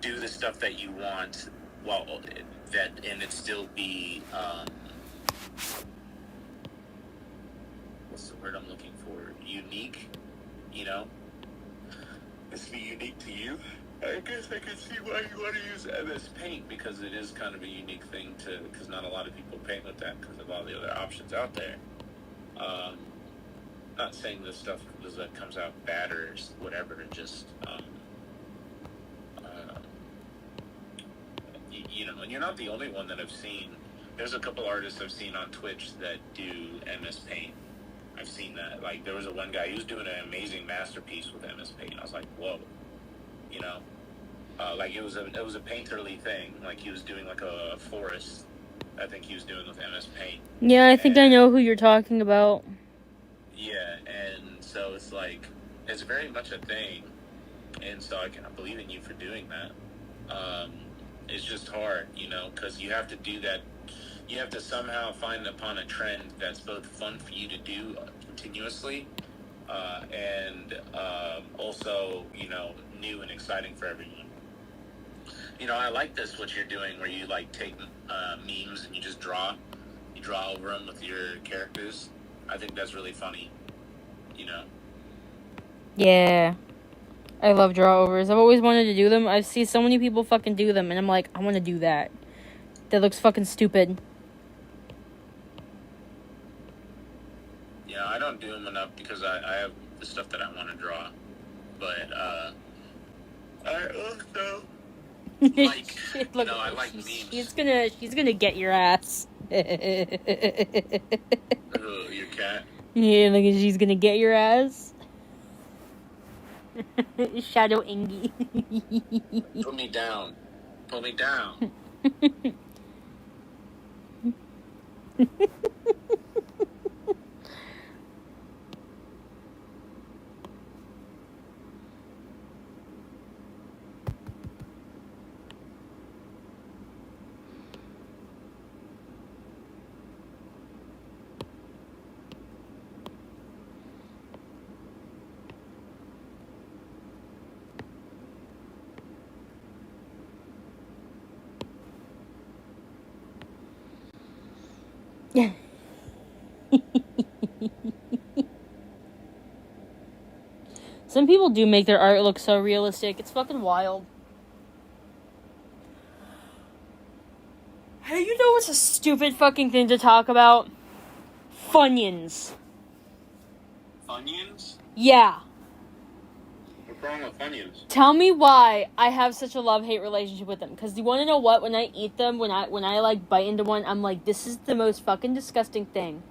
do the stuff that you want and it still be, what's the word I'm looking for? Unique, It's be unique to you. I guess I can see why you want to use MS Paint, because it is kind of a unique thing because not a lot of people paint with that because of all the other options out there. Not saying this stuff that comes out bad or whatever, just, and you're not the only one that I've seen. There's a couple artists I've seen on Twitch that do MS Paint. I've seen that. Like, there was one guy, he was doing an amazing masterpiece with MS Paint. I was like, whoa, like it was a painterly thing. Like, he was doing like a forest. I think he was doing with MS Paint. Yeah, I think I know who you're talking about. Yeah, and so it's like, it's very much a thing, and so I believe in you for doing that. It's just hard, because you have to do that. You have to somehow find upon a trend that's both fun for you to do continuously, and also, new and exciting for everyone. I like what you're doing, where you take memes and you just draw over them with your characters. I think that's really funny, Yeah. I love draw-overs. I've always wanted to do them. I see so many people fucking do them, and I'm like, I want to do that. That looks fucking stupid. Yeah, I don't do them enough because I have the stuff that I want to draw. But, I also Look, I like memes. She's gonna get your ass. Your cat? Yeah, she's gonna get your ass. Shadow Ingy. Put me down. Put me down. Some people do make their art look so realistic. It's fucking wild. Hey, you know what's a stupid fucking thing to talk about? Funyuns. Funyuns? Yeah. What's wrong with Funyuns? Tell me why I have such a love-hate relationship with them. Because you want to know what? When I eat them, when I like bite into one, I'm like, this is the most fucking disgusting thing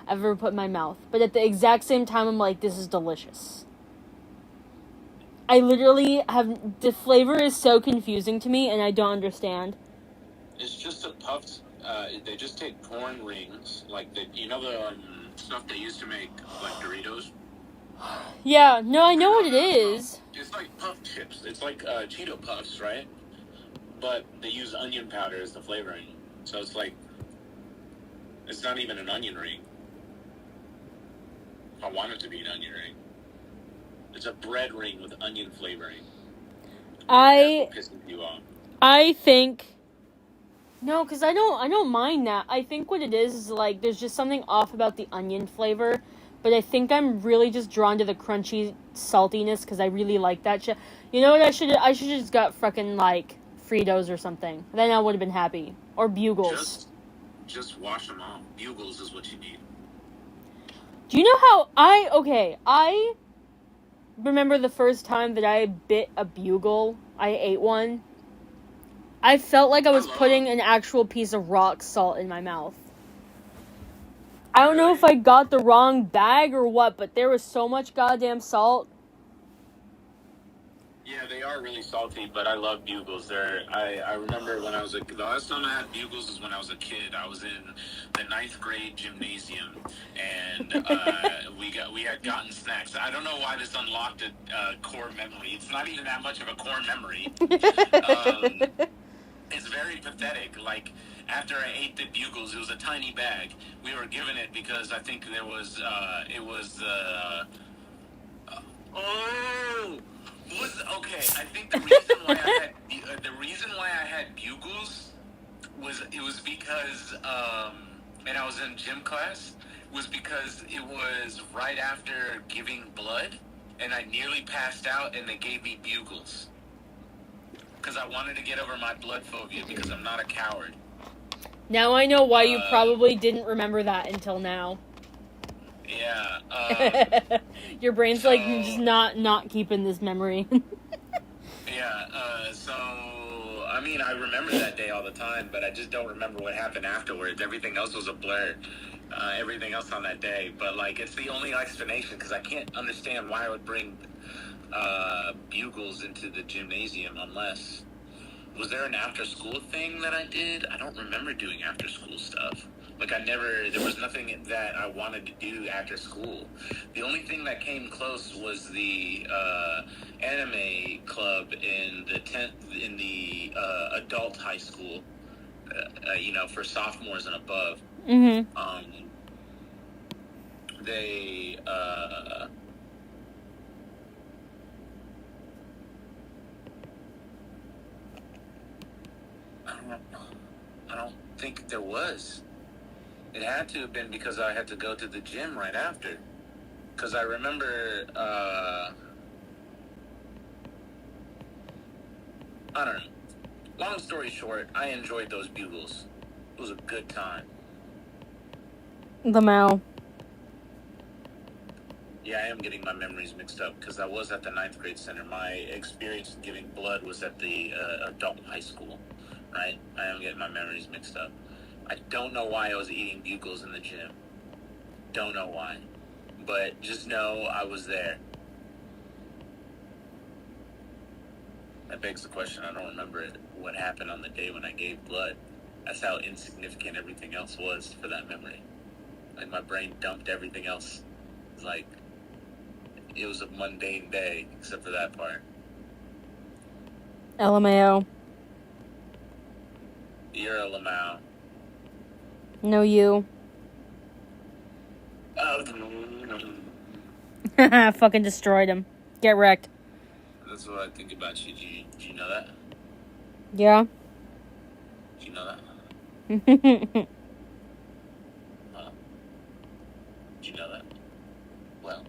I've ever put in my mouth. But at the exact same time, I'm like, this is delicious. I literally have... The flavor is so confusing to me, and I don't understand. It's just a puffed... they just take corn rings, like the... You know the stuff they used to make, like Doritos? Yeah, no, I know what it is. It's like puff chips. It's like Cheeto Puffs, right? But they use onion powder as the flavoring. So it's like... It's not even an onion ring. I want it to be an onion ring. It's a bread ring with onion flavoring. That's what pisses you off. I think... No, because I don't mind that. I think what it is like, there's just something off about the onion flavor. But I think I'm really just drawn to the crunchy saltiness, because I really like that shit. You know what, I should just got fucking, like, Fritos or something. Then I would have been happy. Or Bugles. Just wash them off. Bugles is what you need. Do you know how I remember the first time that I bit a Bugle. I ate one. I felt like I was putting an actual piece of rock salt in my mouth. I don't know if I got the wrong bag or what, but there was so much goddamn salt. Yeah, they are really salty, but I love Bugles. I remember when I was the last time I had Bugles is when I was a kid. I was in the 9th grade gymnasium, and we had gotten snacks. I don't know why this unlocked a core memory. It's not even that much of a core memory. It's very pathetic. Like, after I ate the Bugles, it was a tiny bag. We were given it because I think there was, okay, I think the reason why I had Bugles was because, and I was in gym class, was because it was right after giving blood, and I nearly passed out, and they gave me Bugles. Because I wanted to get over my blood phobia, because I'm not a coward. Now I know why you probably didn't remember that until now. Yeah. Your brain's like, just not keeping this memory. Yeah, so, I mean, I remember that day all the time, but I just don't remember what happened afterwards. Everything else was a blur. Everything else on that day. But, like, it's the only explanation, because I can't understand why I would bring Bugles into the gymnasium unless... Was there an after-school thing that I did? I don't remember doing after-school stuff. Like, there was nothing that I wanted to do after school. The only thing that came close was the anime club in the adult high school, for sophomores and above. Mm-hmm. They, I don't think there was. It had to have been because I had to go to the gym right after. Because I remember, I don't know. Long story short, I enjoyed those Bugles. It was a good time. The Mao. Yeah, I am getting my memories mixed up because I was at the 9th grade center. My experience in giving blood was at the adult high school, right? I am getting my memories mixed up. I don't know why I was eating Bugles in the gym. Don't know why. But just know I was there. That begs the question. I don't remember what happened on the day when I gave blood. That's how insignificant everything else was for that memory. Like, my brain dumped everything else. Like, it was a mundane day, except for that part. LMAO. You're a Lamau. No, you. Fucking destroyed him. Get wrecked. That's what I think about you. Do you know that? Yeah. Do you know that? Do you know that? Well.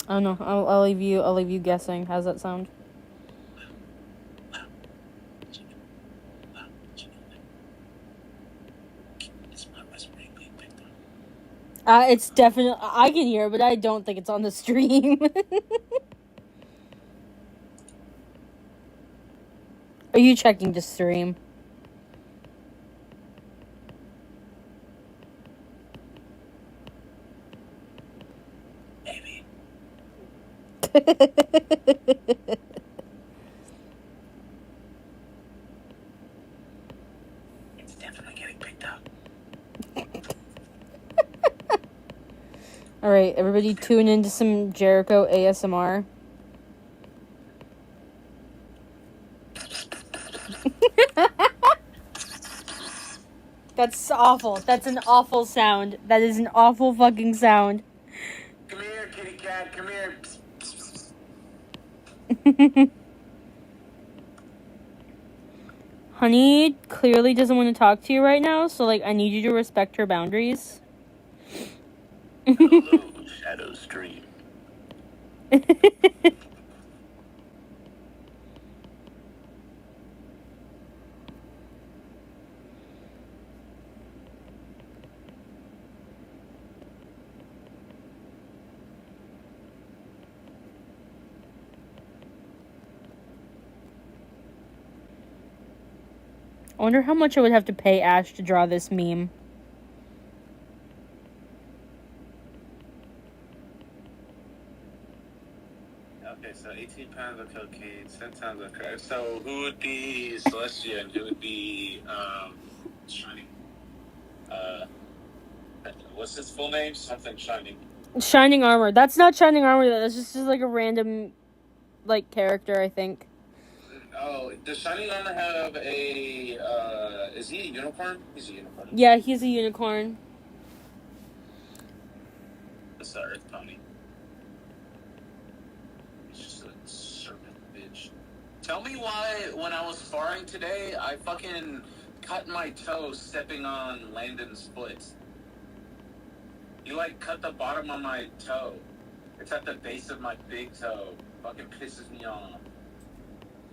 I don't know. I'll leave you guessing. How's that sound? It's definitely, I can hear, but I don't think it's on the stream. Are you checking the stream? Maybe. It's definitely getting picked up. Alright, everybody tune into some Jericho ASMR. That's awful. That's an awful sound. That is an awful fucking sound. Come here, kitty cat. Come here. Honey clearly doesn't want to talk to you right now, so, like, I need you to respect her boundaries. Hello, Shadow Stream. I wonder how much I would have to pay Ash to draw this meme. Okay, so 18 pounds of cocaine, 10 pounds of crack. So who would be Celestia and who would be Shining? What's his full name? Something Shining. Shining Armor. That's not Shining Armor, that's just like a random, like, character, I think. Oh, does Shining Armor have a, is he a unicorn? He's a unicorn. Yeah, he's a unicorn. It's the Earth Pony. He's just a serpent bitch. Tell me why, when I was sparring today, I fucking cut my toe stepping on Landon's foot. He, like, cut the bottom of my toe. It's at the base of my big toe. Fucking pisses me off.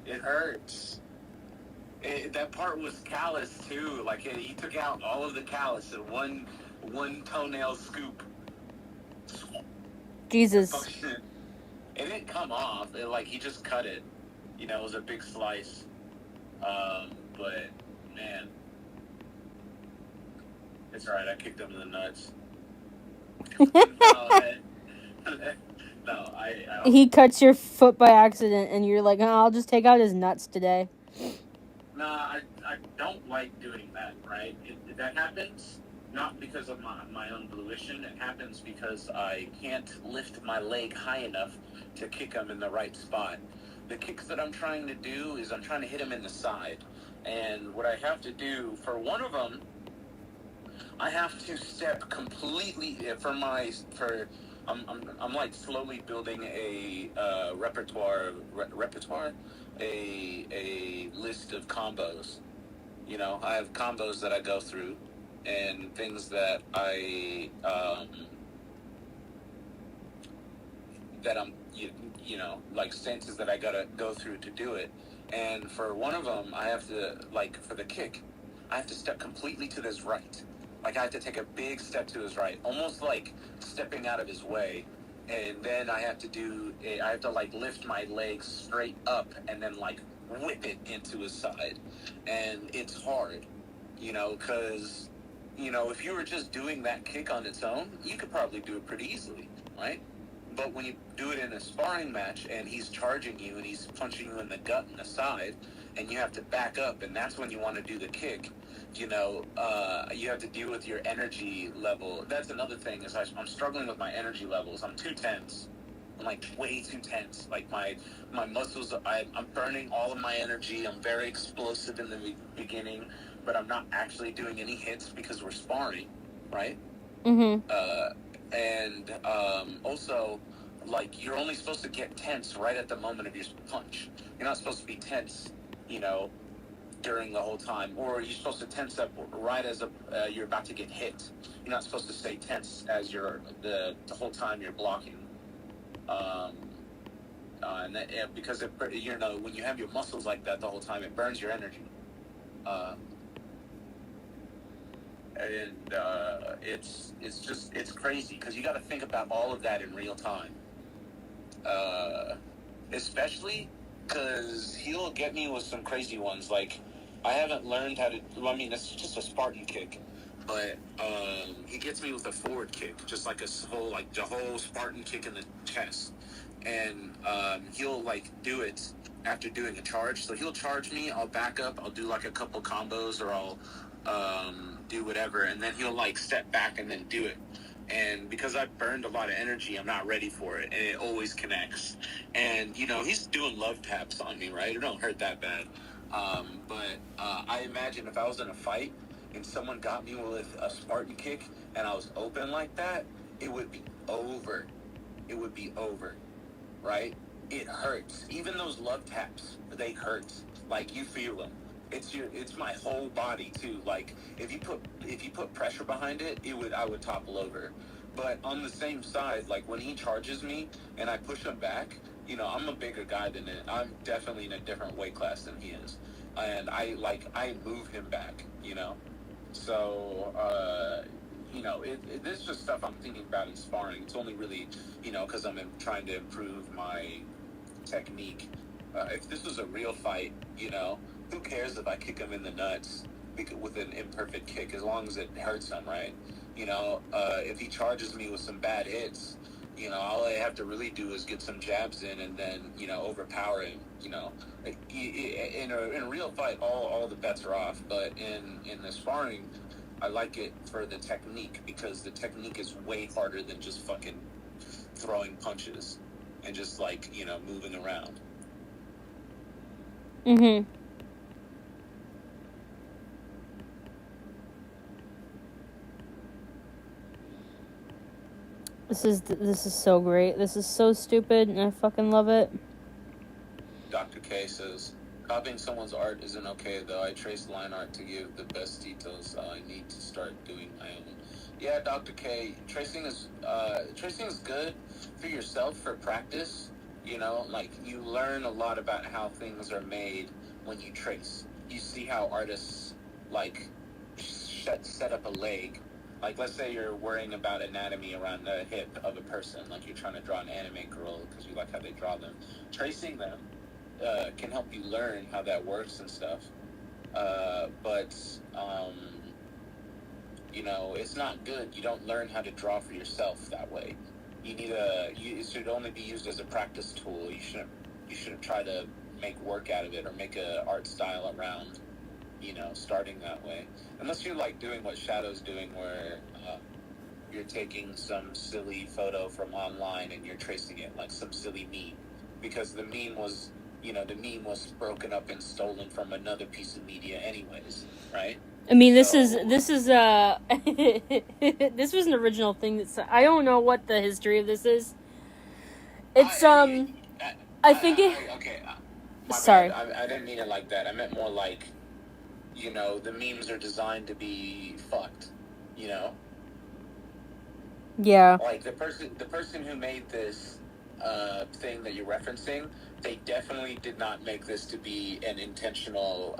It hurts. That part was callous, too. Like, he took out all of the callus in one toenail scoop. Jesus. It didn't come off. He just cut it. You know, it was a big slice. But, man. It's alright, I kicked him in the nuts. No, I don't. He cuts your foot by accident, and you're like, oh, I'll just take out his nuts today. Nah, I don't like doing that, right? That happens not because of my own volition. It happens because I can't lift my leg high enough to kick him in the right spot. The kicks that I'm trying to do is I'm trying to hit him in the side. And what I have to do, for one of them, I have to step completely I'm like slowly building a repertoire, a list of combos. You know, I have combos that I go through, and things that you know, like stances that I gotta go through to do it. And for one of them, I have to, like, for the kick, I have to step completely to his right. Like, I have to take a big step to his right, almost like stepping out of his way. And then I have to, like, lift my legs straight up and then, like, whip it into his side. And it's hard, you know, because, you know, if you were just doing that kick on its own, you could probably do it pretty easily, right? But when you do it in a sparring match and he's charging you and he's punching you in the gut and the side, and you have to back up, and that's when you want to do the kick, you have to deal with your energy level. That's another thing, is I'm struggling with my energy levels. I'm too tense. I'm like way too tense. Like my muscles, I'm burning all of my energy. I'm very explosive in the beginning, but I'm not actually doing any hits because we're sparring, right? Mm-hmm. And also, like, you're only supposed to get tense right at the moment of your punch. You're not supposed to be tense, during the whole time, or you're supposed to tense up right as you're about to get hit. You're not supposed to stay tense as the whole time you're blocking. Because when you have your muscles like that the whole time, it burns your energy. It's crazy because you got to think about all of that in real time. Especially because he'll get me with some crazy ones. Like, I haven't learned how to. It's just a Spartan kick, but he gets me with a forward kick, just like the whole Spartan kick in the chest, and he'll do it after doing a charge. So he'll charge me, I'll back up, I'll do like a couple combos, or I'll do whatever, and then he'll step back and then do it. And because I've burned a lot of energy, I'm not ready for it, and it always connects. And he's doing love taps on me, right? It don't hurt that bad. But I imagine if I was in a fight and someone got me with a Spartan kick and I was open like that, it would be over. It would be over, right? It hurts. Even those love taps, they hurt. Like, you feel them. It's my whole body too. Like, if you put pressure behind it, I would topple over. But on the same side, like when he charges me and I push him back, I'm a bigger guy than it. I'm definitely in a different weight class than he is, and I move him back. So this is just stuff I'm thinking about in sparring. It's only really because I'm trying to improve my technique. If this was a real fight, who cares if I kick him in the nuts with an imperfect kick, as long as it hurts him, right? If he charges me with some bad hits, all I have to really do is get some jabs in and then, overpower him. In a real fight, all the bets are off. But in the sparring, I like it for the technique, because the technique is way harder than just fucking throwing punches and just moving around. Mm-hmm. This is so great. This is so stupid, and I fucking love it. Dr. K says, copying someone's art isn't okay, though. I trace line art to give the best details. I need to start doing my own. Yeah, Dr. K, tracing is good for yourself, for practice. You learn a lot about how things are made when you trace. You see how artists, set up a leg. Like, let's say you're worrying about anatomy around the hip of a person, like you're trying to draw an anime girl because you like how they draw them. Tracing them can help you learn how that works and stuff. But it's not good. You don't learn how to draw for yourself that way. It should only be used as a practice tool. You shouldn't try to make work out of it or make a art style around starting that way, unless you're doing what Shadow's doing, where you're taking some silly photo from online and you're tracing it like some silly meme, because the meme was broken up and stolen from another piece of media anyways, right? I mean, this is this was an original thing I don't know what the history of this is. It's I think it. Okay. Sorry. I didn't mean it like that. I meant more like, the memes are designed to be fucked, Yeah. Like the person who made this thing that you're referencing, they definitely did not make this to be an intentional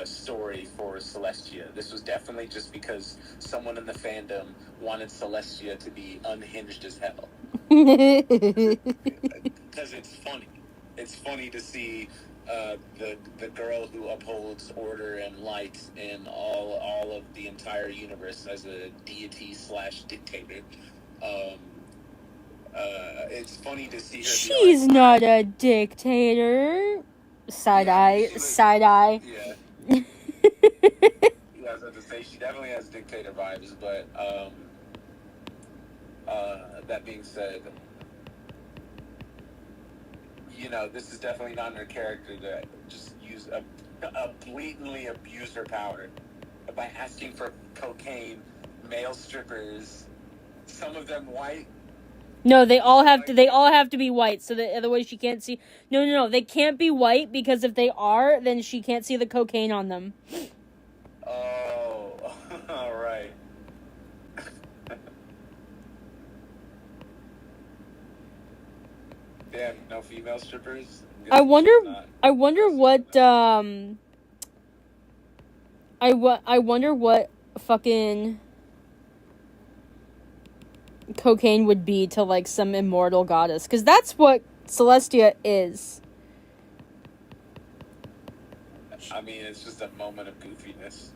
story for Celestia. This was definitely just because someone in the fandom wanted Celestia to be unhinged as hell. Because it's funny. It's funny to see the girl who upholds order and light in all of the entire universe as a deity / dictator, It's funny to see her. She's be like, not a dictator. Side eye. Yeah. Yeah, I was about to say she definitely has dictator vibes, but that being said, this is definitely not in her character to just blatantly abuse her power by asking for cocaine, male strippers, some of them white. No, they all have to be white, so that otherwise she can't see. No, they can't be white because if they are, then she can't see the cocaine on them. Oh, all right. Damn, no female strippers. I wonder what I wonder what fucking cocaine would be to like some immortal goddess, because that's what Celestia is. I mean, it's just a moment of goofiness.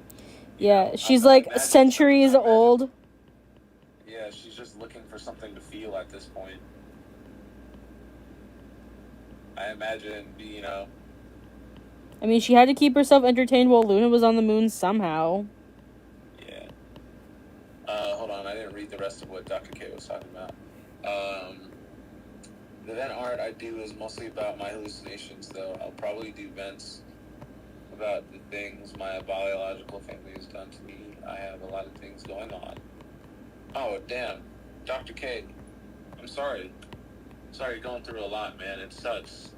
Yeah, she's like centuries old. Yeah, she's just looking for something to feel at this point. I imagine, I mean, she had to keep herself entertained while Luna was on the moon somehow. Yeah. Hold on, I didn't read the rest of what Dr. K was talking about. The vent art I do is mostly about my hallucinations, though. I'll probably do vents about the things my biological family has done to me. I have a lot of things going on. Oh, damn. Dr. K, I'm sorry. Sorry, you're going through a lot, man. It sucks.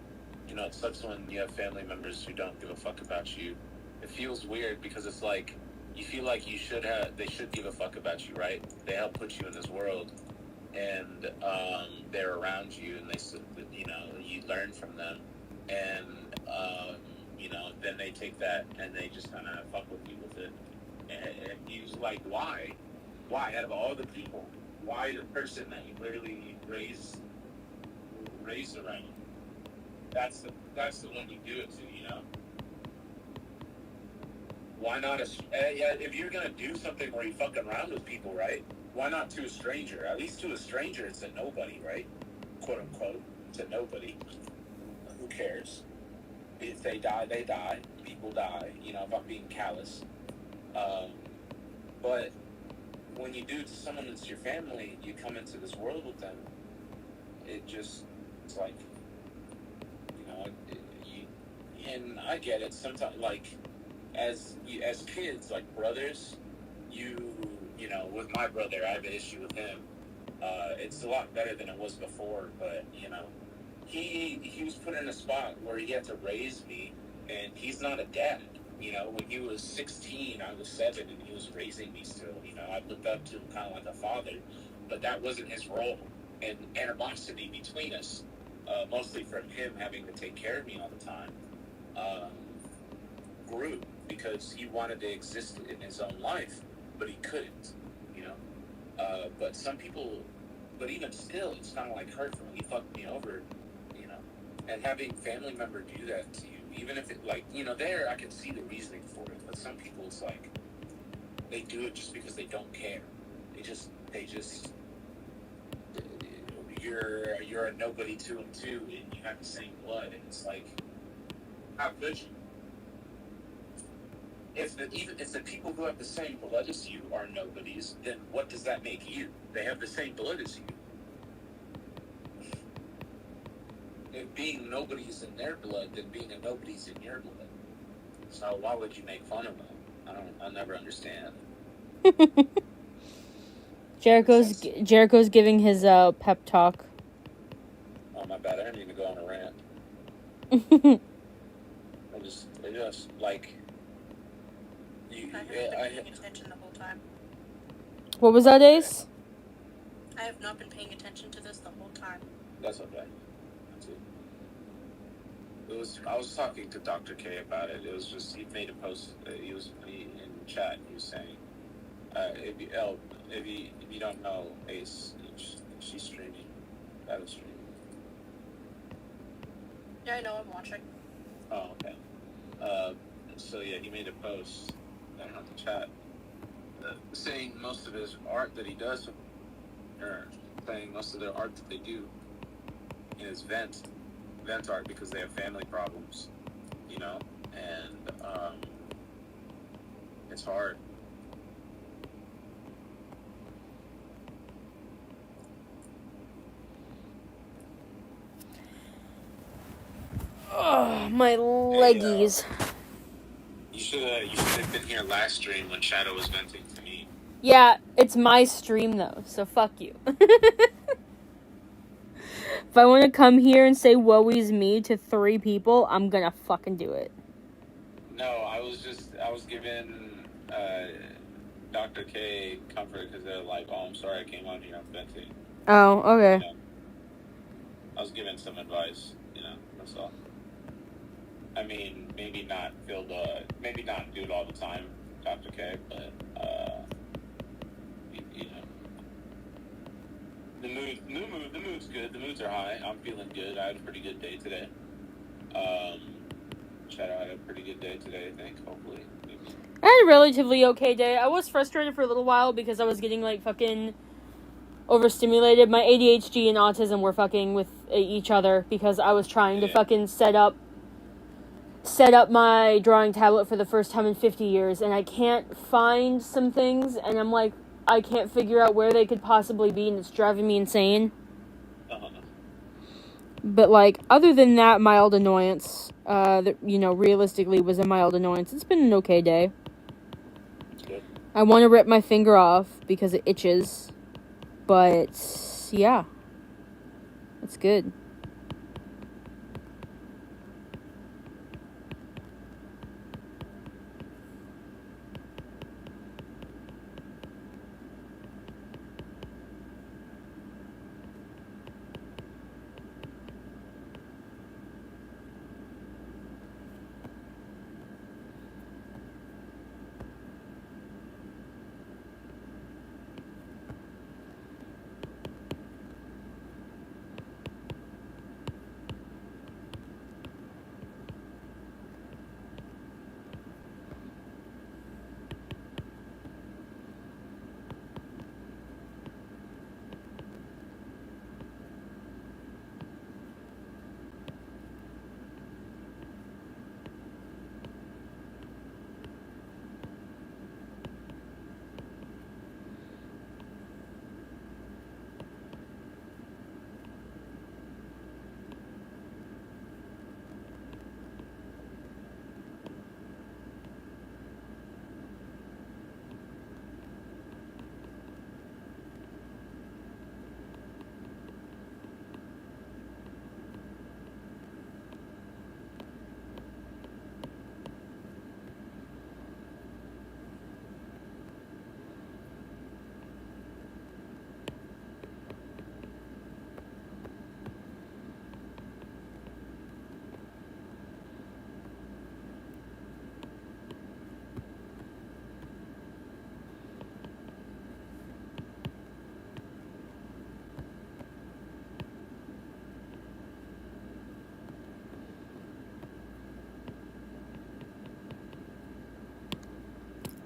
It sucks when you have family members who don't give a fuck about you. It feels weird because it's like, you feel like they should give a fuck about you, right? They help put you in this world, and they're around you, and you learn from them, and then they take that and they just kind of fuck with you with it, and you're like, why out of all the people, why the person that you literally raised around you? That's the one you do it to, Why not if you're gonna do something where you fucking around with people, right? Why not to a stranger? At least to a stranger, it's a nobody, right? Quote unquote, it's a nobody. Who cares? If they die, they die. People die. If I'm being callous. But when you do it to someone that's your family, you come into this world with them. It's like, and I get it. Sometimes, like, as kids, like brothers, with my brother, I have an issue with him. It's a lot better than it was before, but he was put in a spot where he had to raise me, and he's not a dad. When he was 16, I was 7, and he was raising me still. I looked up to him kind of like a father, but that wasn't his role. And animosity between us, mostly from him having to take care of me all the time, grew because he wanted to exist in his own life, but he couldn't, but some people, but even still, it's kind of like hurtful. He fucked me over, and having family member do that to you, even if it, like, there, I can see the reasoning for it, but some people, it's like, they do it just because they don't care. They just, you're a nobody to them too, and you have the same blood, and it's like, how could you? If the people who have the same blood as you are nobodies, then what does that make you? They have the same blood as you. If being nobody is in their blood, then being a nobody is in your blood. So why would you make fun of them? I'll never understand. Jericho's giving his pep talk. Oh, my bad. I didn't mean to go on a rant. I just like. I haven't been paying attention the whole time. What was that, Ace? I have not been paying attention to this the whole time. That's okay. I was talking to Dr. K about it. It was just, he made a post. He in chat. He was saying, if you don't know Ace, she's streaming. That was streaming. Yeah, I know. I'm watching. Oh, okay. So yeah, he made a post. I don't have to chat. Saying most of his art that he does with her, cosplaying most of their art that they do is vent art because they have family problems, you know, and it's hard. Oh, my leggies. You should have been here last stream when Shadow was venting to me. Yeah, it's my stream though, so fuck you. If I want to come here and say woe is me to 3 people, I'm gonna fucking do it. No, I was giving Dr. K comfort because they're like, oh, I'm sorry I came on here, I'm venting. Oh, okay. You know, I was giving some advice, you know, that's all. I mean, maybe not do it all the time, Dr. K, but, you know. The mood's good. The moods are high. I'm feeling good. I had a pretty good day today. Shadow had a pretty good day today, I think, hopefully. Maybe. I had a relatively okay day. I was frustrated for a little while because I was getting, like, fucking overstimulated. My ADHD and autism were fucking with each other because I was trying to fucking set up my drawing tablet for the first time in 50 years, and I can't find some things, and I'm like, I can't figure out where they could possibly be, and it's driving me insane. But, like, other than that mild annoyance, that, you know, realistically was a mild annoyance, it's been an okay day. Good. I want to rip my finger off because it itches, but, yeah, it's good.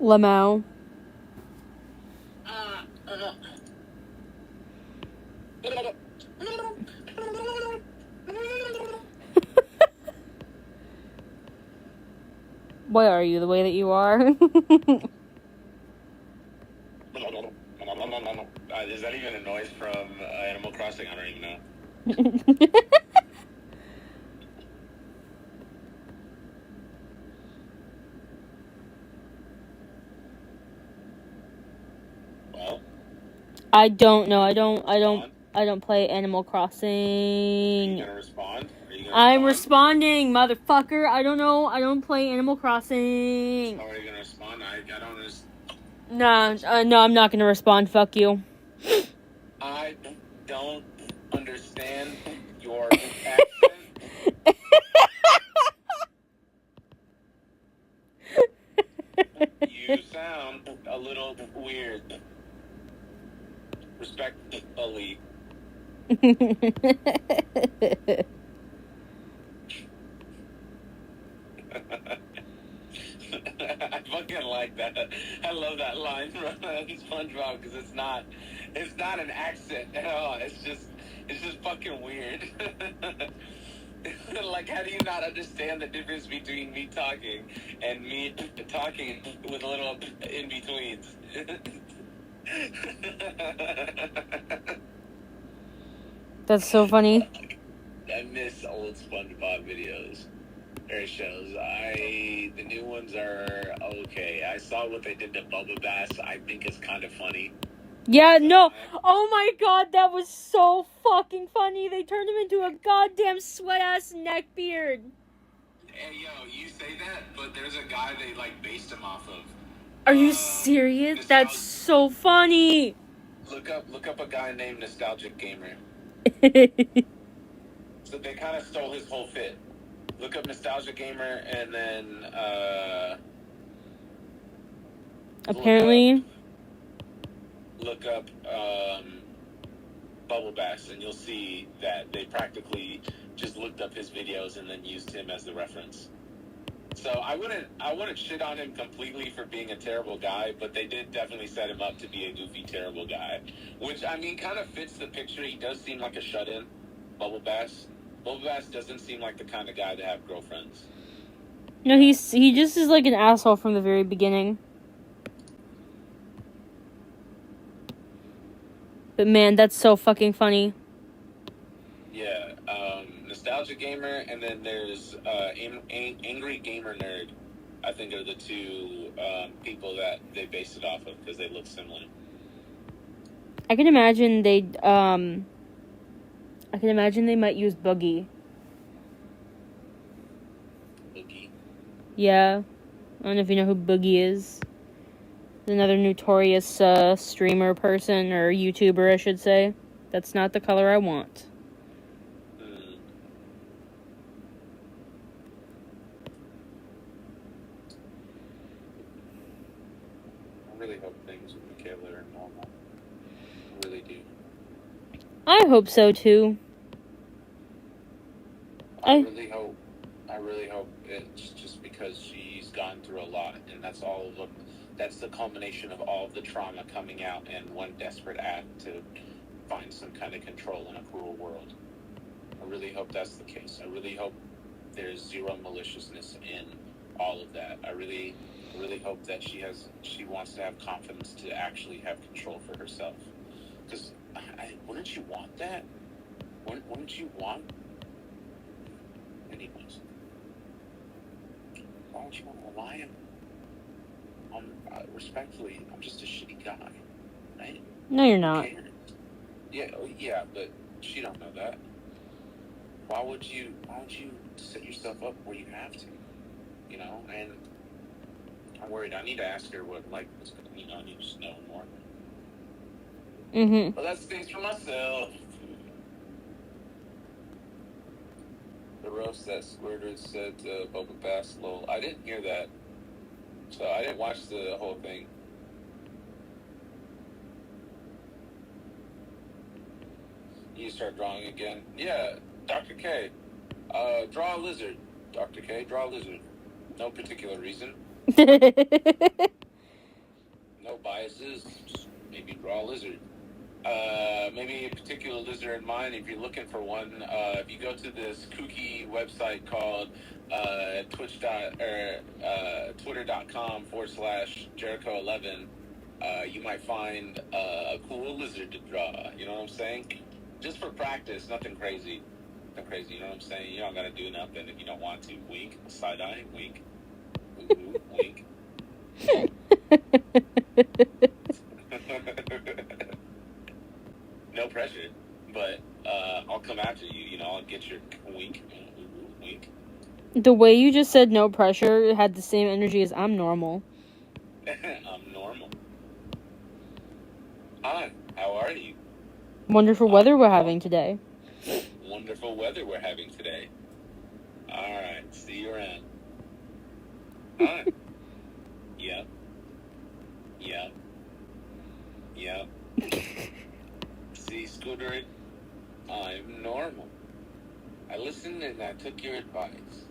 Lamau. Why are you the way that you are? Is that even a noise from Animal Crossing? I don't even know. Well, I don't know. I don't play Animal Crossing. Are you gonna respond? I'm responding, motherfucker. I don't know. I don't play Animal Crossing. How are you gonna respond? I don't understand. No, I'm not gonna respond. Fuck you. I don't understand your accent. You sound a little weird. Respectfully. I fucking like that. I love that line from SpongeBob because It's not an accent at all. It's just fucking weird. Like, how do you not understand the difference between me talking and me talking with a little in betweens? That's so funny. I miss old SpongeBob videos or shows. The new ones are okay. I saw what they did to Bubba Bass. I think it's kind of funny. Yeah, no. Oh my god, that was so fucking funny. They turned him into a goddamn sweat-ass neckbeard. Hey, yo, you say that, but there's a guy they, like, based him off of. Are you serious? That's so funny. Look up a guy named Nostalgic Gamer. So they kind of stole his whole fit. Look up Nostalgic Gamer, and then, Apparently... Look up Bubble Bass, and you'll see that they practically just looked up his videos and then used him as the reference. So I wouldn't shit on him completely for being a terrible guy, but they did definitely set him up to be a goofy, terrible guy. Which, I mean, kind of fits the picture. He does seem like a shut-in, Bubble Bass. Bubble Bass doesn't seem like the kind of guy to have girlfriends. No, he just is like an asshole from the very beginning. But man, that's so fucking funny. Yeah, Nostalgia Gamer, and then there's Angry Gamer Nerd. I think are the two people that they based it off of because they look similar. I can imagine they might use Boogie. Boogie? Yeah. I don't know if you know who Boogie is. Another notorious streamer person, or YouTuber, I should say. That's not the color I want. I really hope things with Michaela are normal. I really do. I hope so, too. I really hope it's just because she's gone through a lot, and that's the culmination of all of the trauma coming out in one desperate act to find some kind of control in a cruel world. I really hope that's the case. I really hope there's zero maliciousness in all of that. I really hope that she wants to have confidence to actually have control for herself. Because wouldn't you want that? Wouldn't you want? Anyways, why would you want to rely on? Respectfully, I'm just a shitty guy, right? No, you're not. Yeah, but she don't know that. Why would you set yourself up where you have to? You know, and I'm worried. I need to ask her what I need to know more. Mm-hmm. But that's things for myself. The roast that Squirter said to Boba Bass, lol. I didn't hear that. So I didn't watch the whole thing. You start drawing again. Yeah, Dr. K. Draw a lizard. Dr. K, draw a lizard. No particular reason. No biases. Just maybe draw a lizard. Maybe a particular lizard in mind. If you're looking for one, if you go to this kooky website called twitter.com/Jericho11, you might find a cool lizard to draw. You know what I'm saying? Just for practice, nothing crazy. Nothing crazy, you know what I'm saying? You don't gotta do nothing if you don't want to. Wink, side eye, wink. Ooh, wink. No pressure, but I'll come after you. You know, I'll get your wink, wink. The way you just said no pressure had the same energy as I'm normal. I'm normal. Hi, how are you? Wonderful weather we're having today. Wonderful weather we're having today. All right, see you around. Hi. Yep. Yep. Yep. See, Scooter, I'm normal. I listened and I took your advice.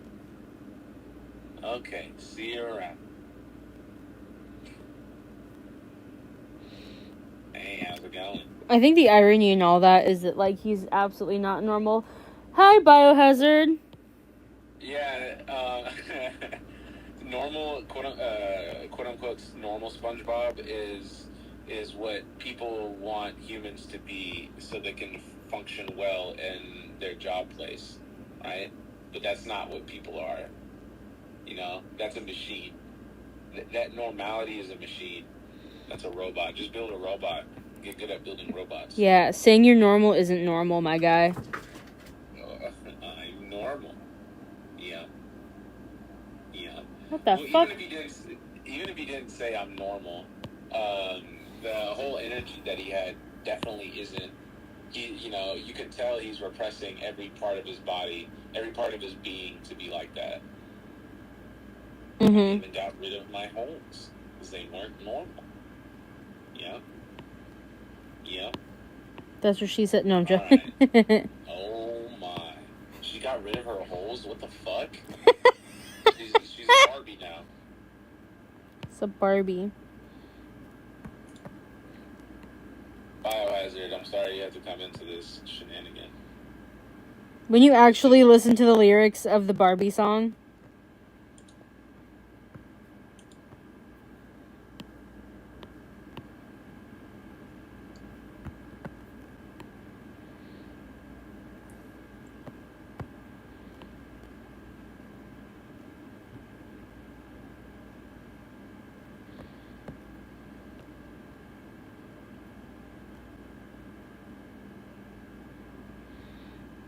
Okay, see you around. Hey, how's it going? I think the irony in all that is that, like, he's absolutely not normal. Hi, Biohazard. Yeah, normal, quote unquote, normal SpongeBob is what people want humans to be so they can function well in their job place, right? But that's not what people are. You know, that's a machine. That normality is a machine. That's a robot. Just build a robot. Get good at building robots. Yeah, saying you're normal isn't normal, my guy. I'm normal. Yeah. Yeah. What the fuck? Even if he didn't say I'm normal, the whole energy that he had definitely isn't. You can tell he's repressing every part of his body, every part of his being to be like that. I even got rid of my holes because they weren't normal. Yeah. Yeah. That's what she said. No, I'm joking. Right. Oh my. She got rid of her holes? What the fuck? She's a Barbie now. It's a Barbie. Biohazard, I'm sorry you had to come into this shenanigan. When you actually listen to the lyrics of the Barbie song.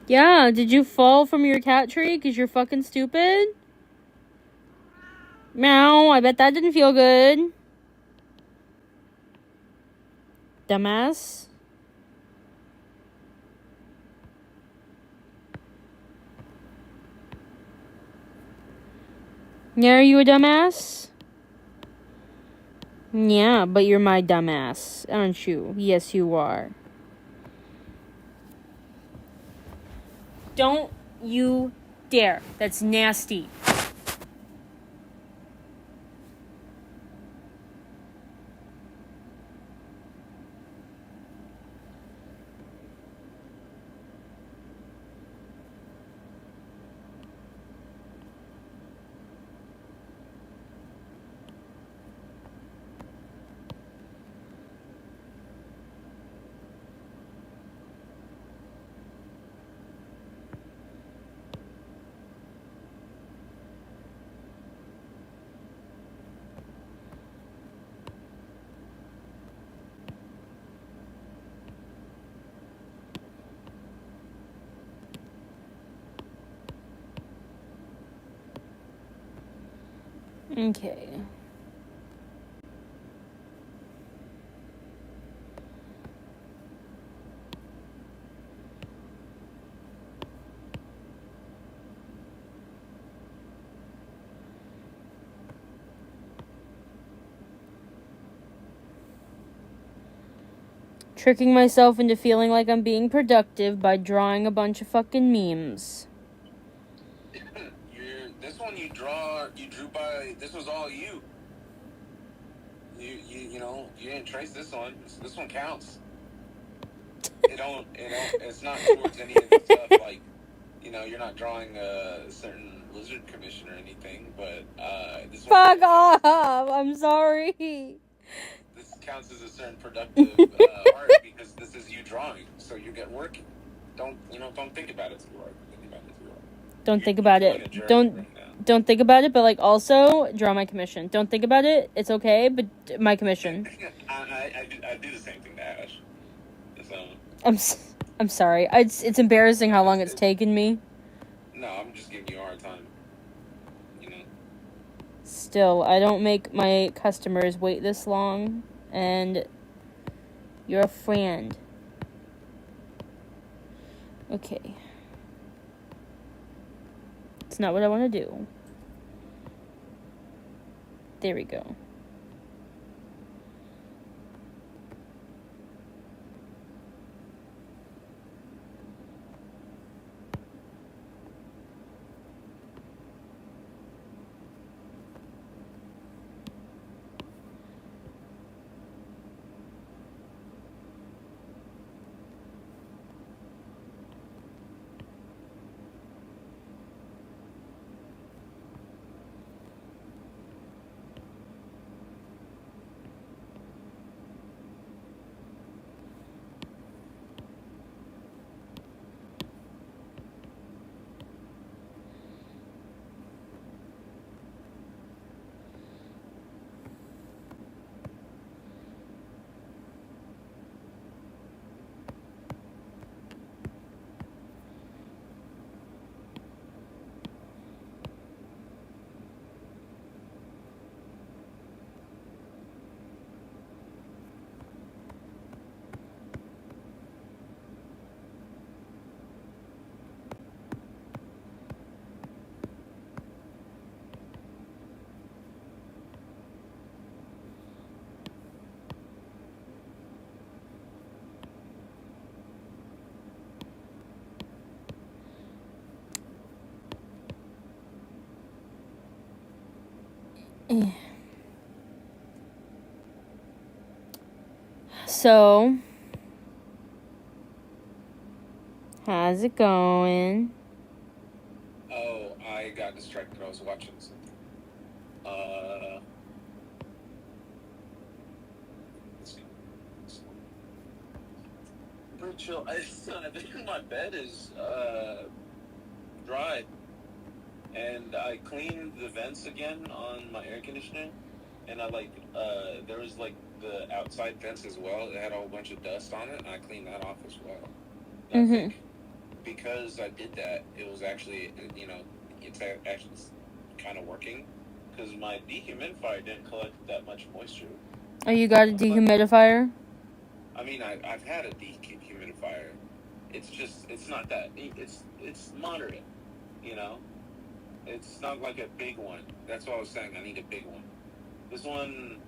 Yeah, did you fall from your cat tree because you're fucking stupid? Meow, I bet that didn't feel good. Dumbass. Yeah, are you a dumbass? Yeah, but you're my dumbass, aren't you? Yes, you are. Don't you dare. That's nasty. Okay. Tricking myself into feeling like I'm being productive by drawing a bunch of fucking memes. This one you drew by, this was all you. You didn't trace this one. This one counts. It's not towards any of the stuff, like, you're not drawing a certain lizard commission or anything, but, this one. Fuck off! I'm sorry. This counts as a certain productive art because this is you drawing, so you get working. Don't think about it too hard. Don't think about it. Don't think about it, but, like, also draw my commission. Don't think about it. It's okay, but my commission. I do the same thing to Ash. So I'm sorry. It's embarrassing how long it's taken me. No, I'm just giving you a hard time. Still, I don't make my customers wait this long, and you're a friend. Okay. It's not what I want to do. There we go. So, how's it going? Oh, I got distracted. I was watching something. Pretty chill. I think my bed is dry, and I cleaned the vents again on my air conditioner, and there was like the outside vents as well. It had a whole bunch of dust on it, and I cleaned that off as well. And I think because I did that, it was actually, it's actually kind of working, because my dehumidifier didn't collect that much moisture. Oh, you got a dehumidifier? I mean, I've had a dehumidifier. It's not that, it's moderate, you know? It's not like a big one. That's what I was saying, I need a big one. This one,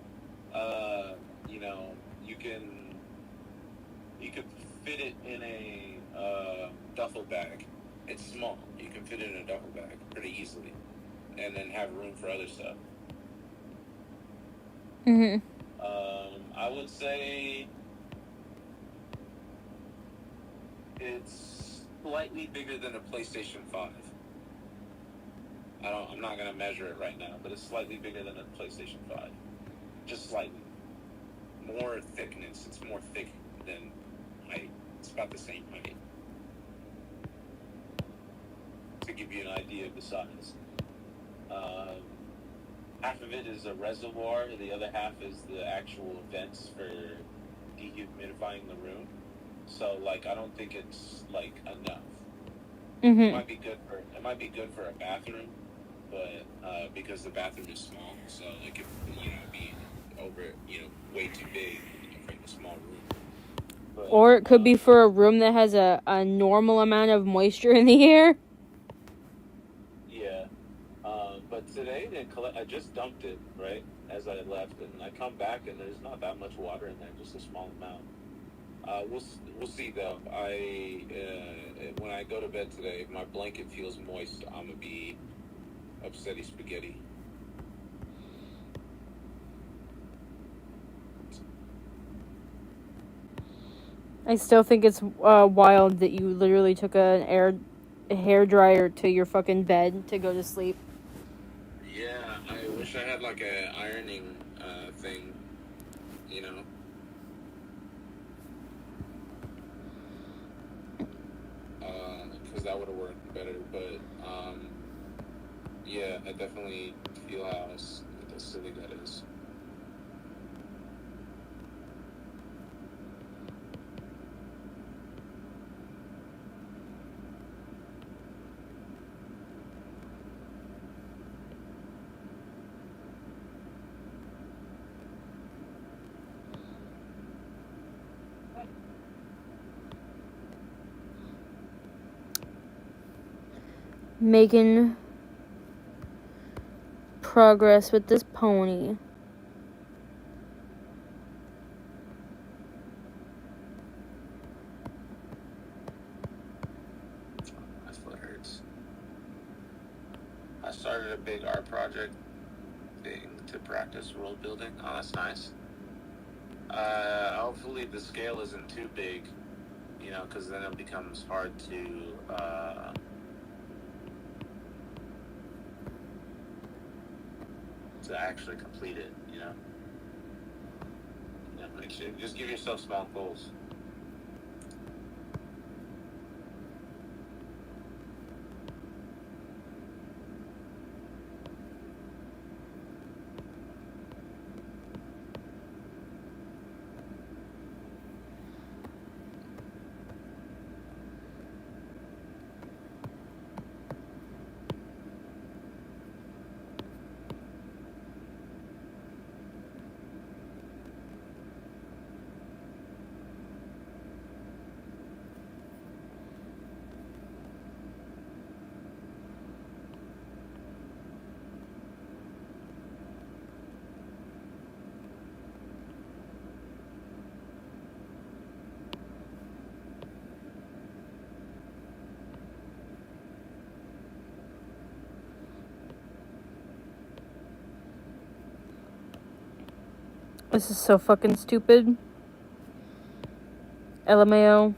you could fit it in a duffel bag. It's small. You can fit it in a duffel bag pretty easily, and then have room for other stuff. I would say it's slightly bigger than a PlayStation 5. I'm not gonna measure it right now, but it's slightly bigger than a PlayStation 5. Just slightly. More thickness. It's more thick than height. It's about the same height. To give you an idea of the size. Half of it is a reservoir, the other half is the actual vents for dehumidifying the room. So, I don't think it's, enough. It might be good for a bathroom, but, because the bathroom is small, so it could, be way too big for a small room. But, or it could be for a room that has a normal amount of moisture in the air. Yeah. But today, I just dumped it, right, as I left, and I come back, and there's not that much water in there, just a small amount. We'll see, though. When I go to bed today, if my blanket feels moist, I'm going to be upsetty spaghetti. I still think it's wild that you literally took a hair dryer to your fucking bed to go to sleep. Yeah, I wish I had a ironing thing, because that would have worked better. But yeah, I definitely feel how silly that is. Making progress with this pony. My foot hurts. I started a big art project thing to practice world building. Oh, that's nice. Hopefully the scale isn't too big, because then it becomes hard to actually complete it, just give yourself small goals. This is so fucking stupid. LMAO.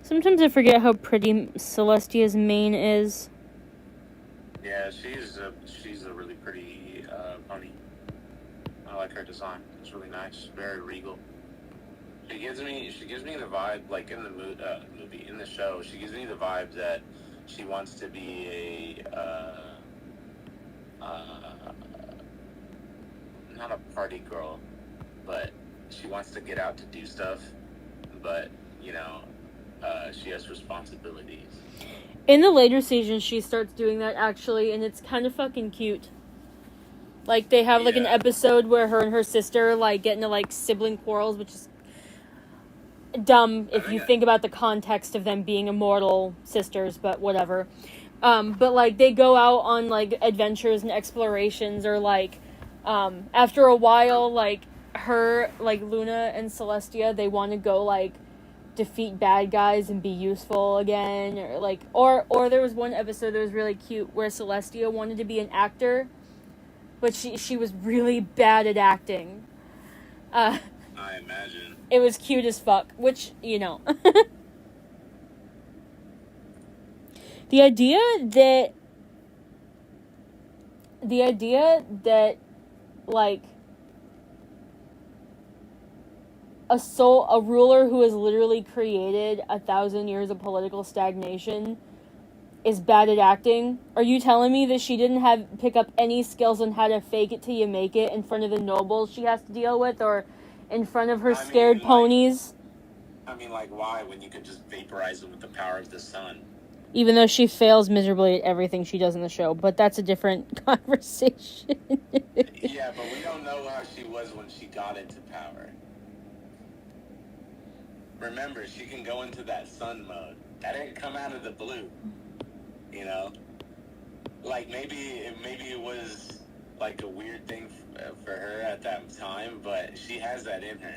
Sometimes I forget how pretty Celestia's mane is. Yeah, she's a really pretty pony. I like her design. It's really nice, very regal. She gives me the vibe, like in the movie, in the show. She gives me the vibe that she wants to be not a party girl, but she wants to get out to do stuff. But she has responsibilities. In the later seasons, she starts doing that, actually, and it's kind of fucking cute. Like, they have, like, an episode where her and her sister, like, get into, like, sibling quarrels, which is dumb if you think about the context of them being immortal sisters, but whatever. But, like, they go out on, like, adventures and explorations, or, like, after a while, like, her, like, Luna and Celestia, they want to go, like, defeat bad guys and be useful again, or like, or there was one episode that was really cute where Celestia wanted to be an actor, but she was really bad at acting. I imagine. It was cute as fuck, which, the idea that like a ruler who has literally created 1,000 years of political stagnation is bad at acting. Are you telling me that she didn't pick up any skills on how to fake it till you make it in front of the nobles she has to deal with, or in front of her scared ponies? Why, when you could just vaporize them with the power of the sun? Even though she fails miserably at everything she does in the show, but that's a different conversation. Yeah, but we don't know how she was when she got into power. Remember, she can go into that sun mode. That didn't come out of the blue. Like, maybe it was like a weird thing for her at that time, but she has that in her.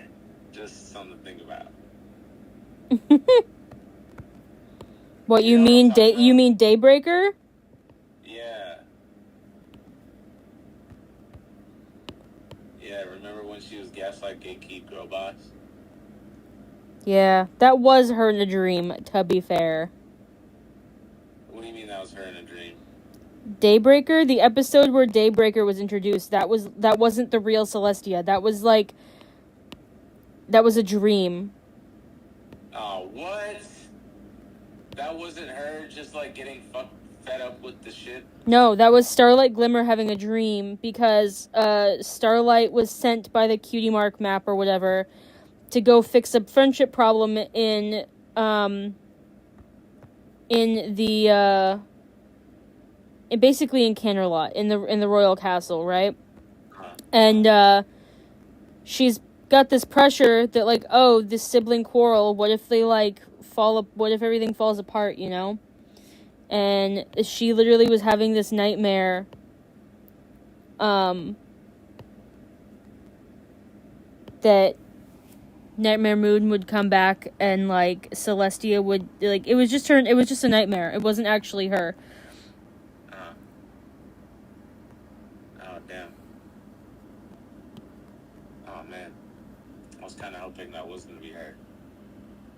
Just something to think about. What, you mean Daybreaker? Yeah. Yeah, remember when she was Gaslight Gatekeep Girl Boss? Yeah, that was her in a dream, to be fair. What do you mean that was her in a dream? Daybreaker, the episode where Daybreaker was introduced, that wasn't the real Celestia. That was a dream. Oh, what? That wasn't her just like getting fed up with the shit? No, that was Starlight Glimmer having a dream, because Starlight was sent by the Cutie Mark map or whatever to go fix a friendship problem in basically in Canterlot, in the royal castle, right? And she's got this pressure that, like, oh, this sibling quarrel, what if they what if everything falls apart, And she literally was having this nightmare that Nightmare Moon would come back, and like Celestia would, like, it was just a nightmare. It wasn't actually her. Oh, damn. Oh, man. I was kind of hoping that was going to be her.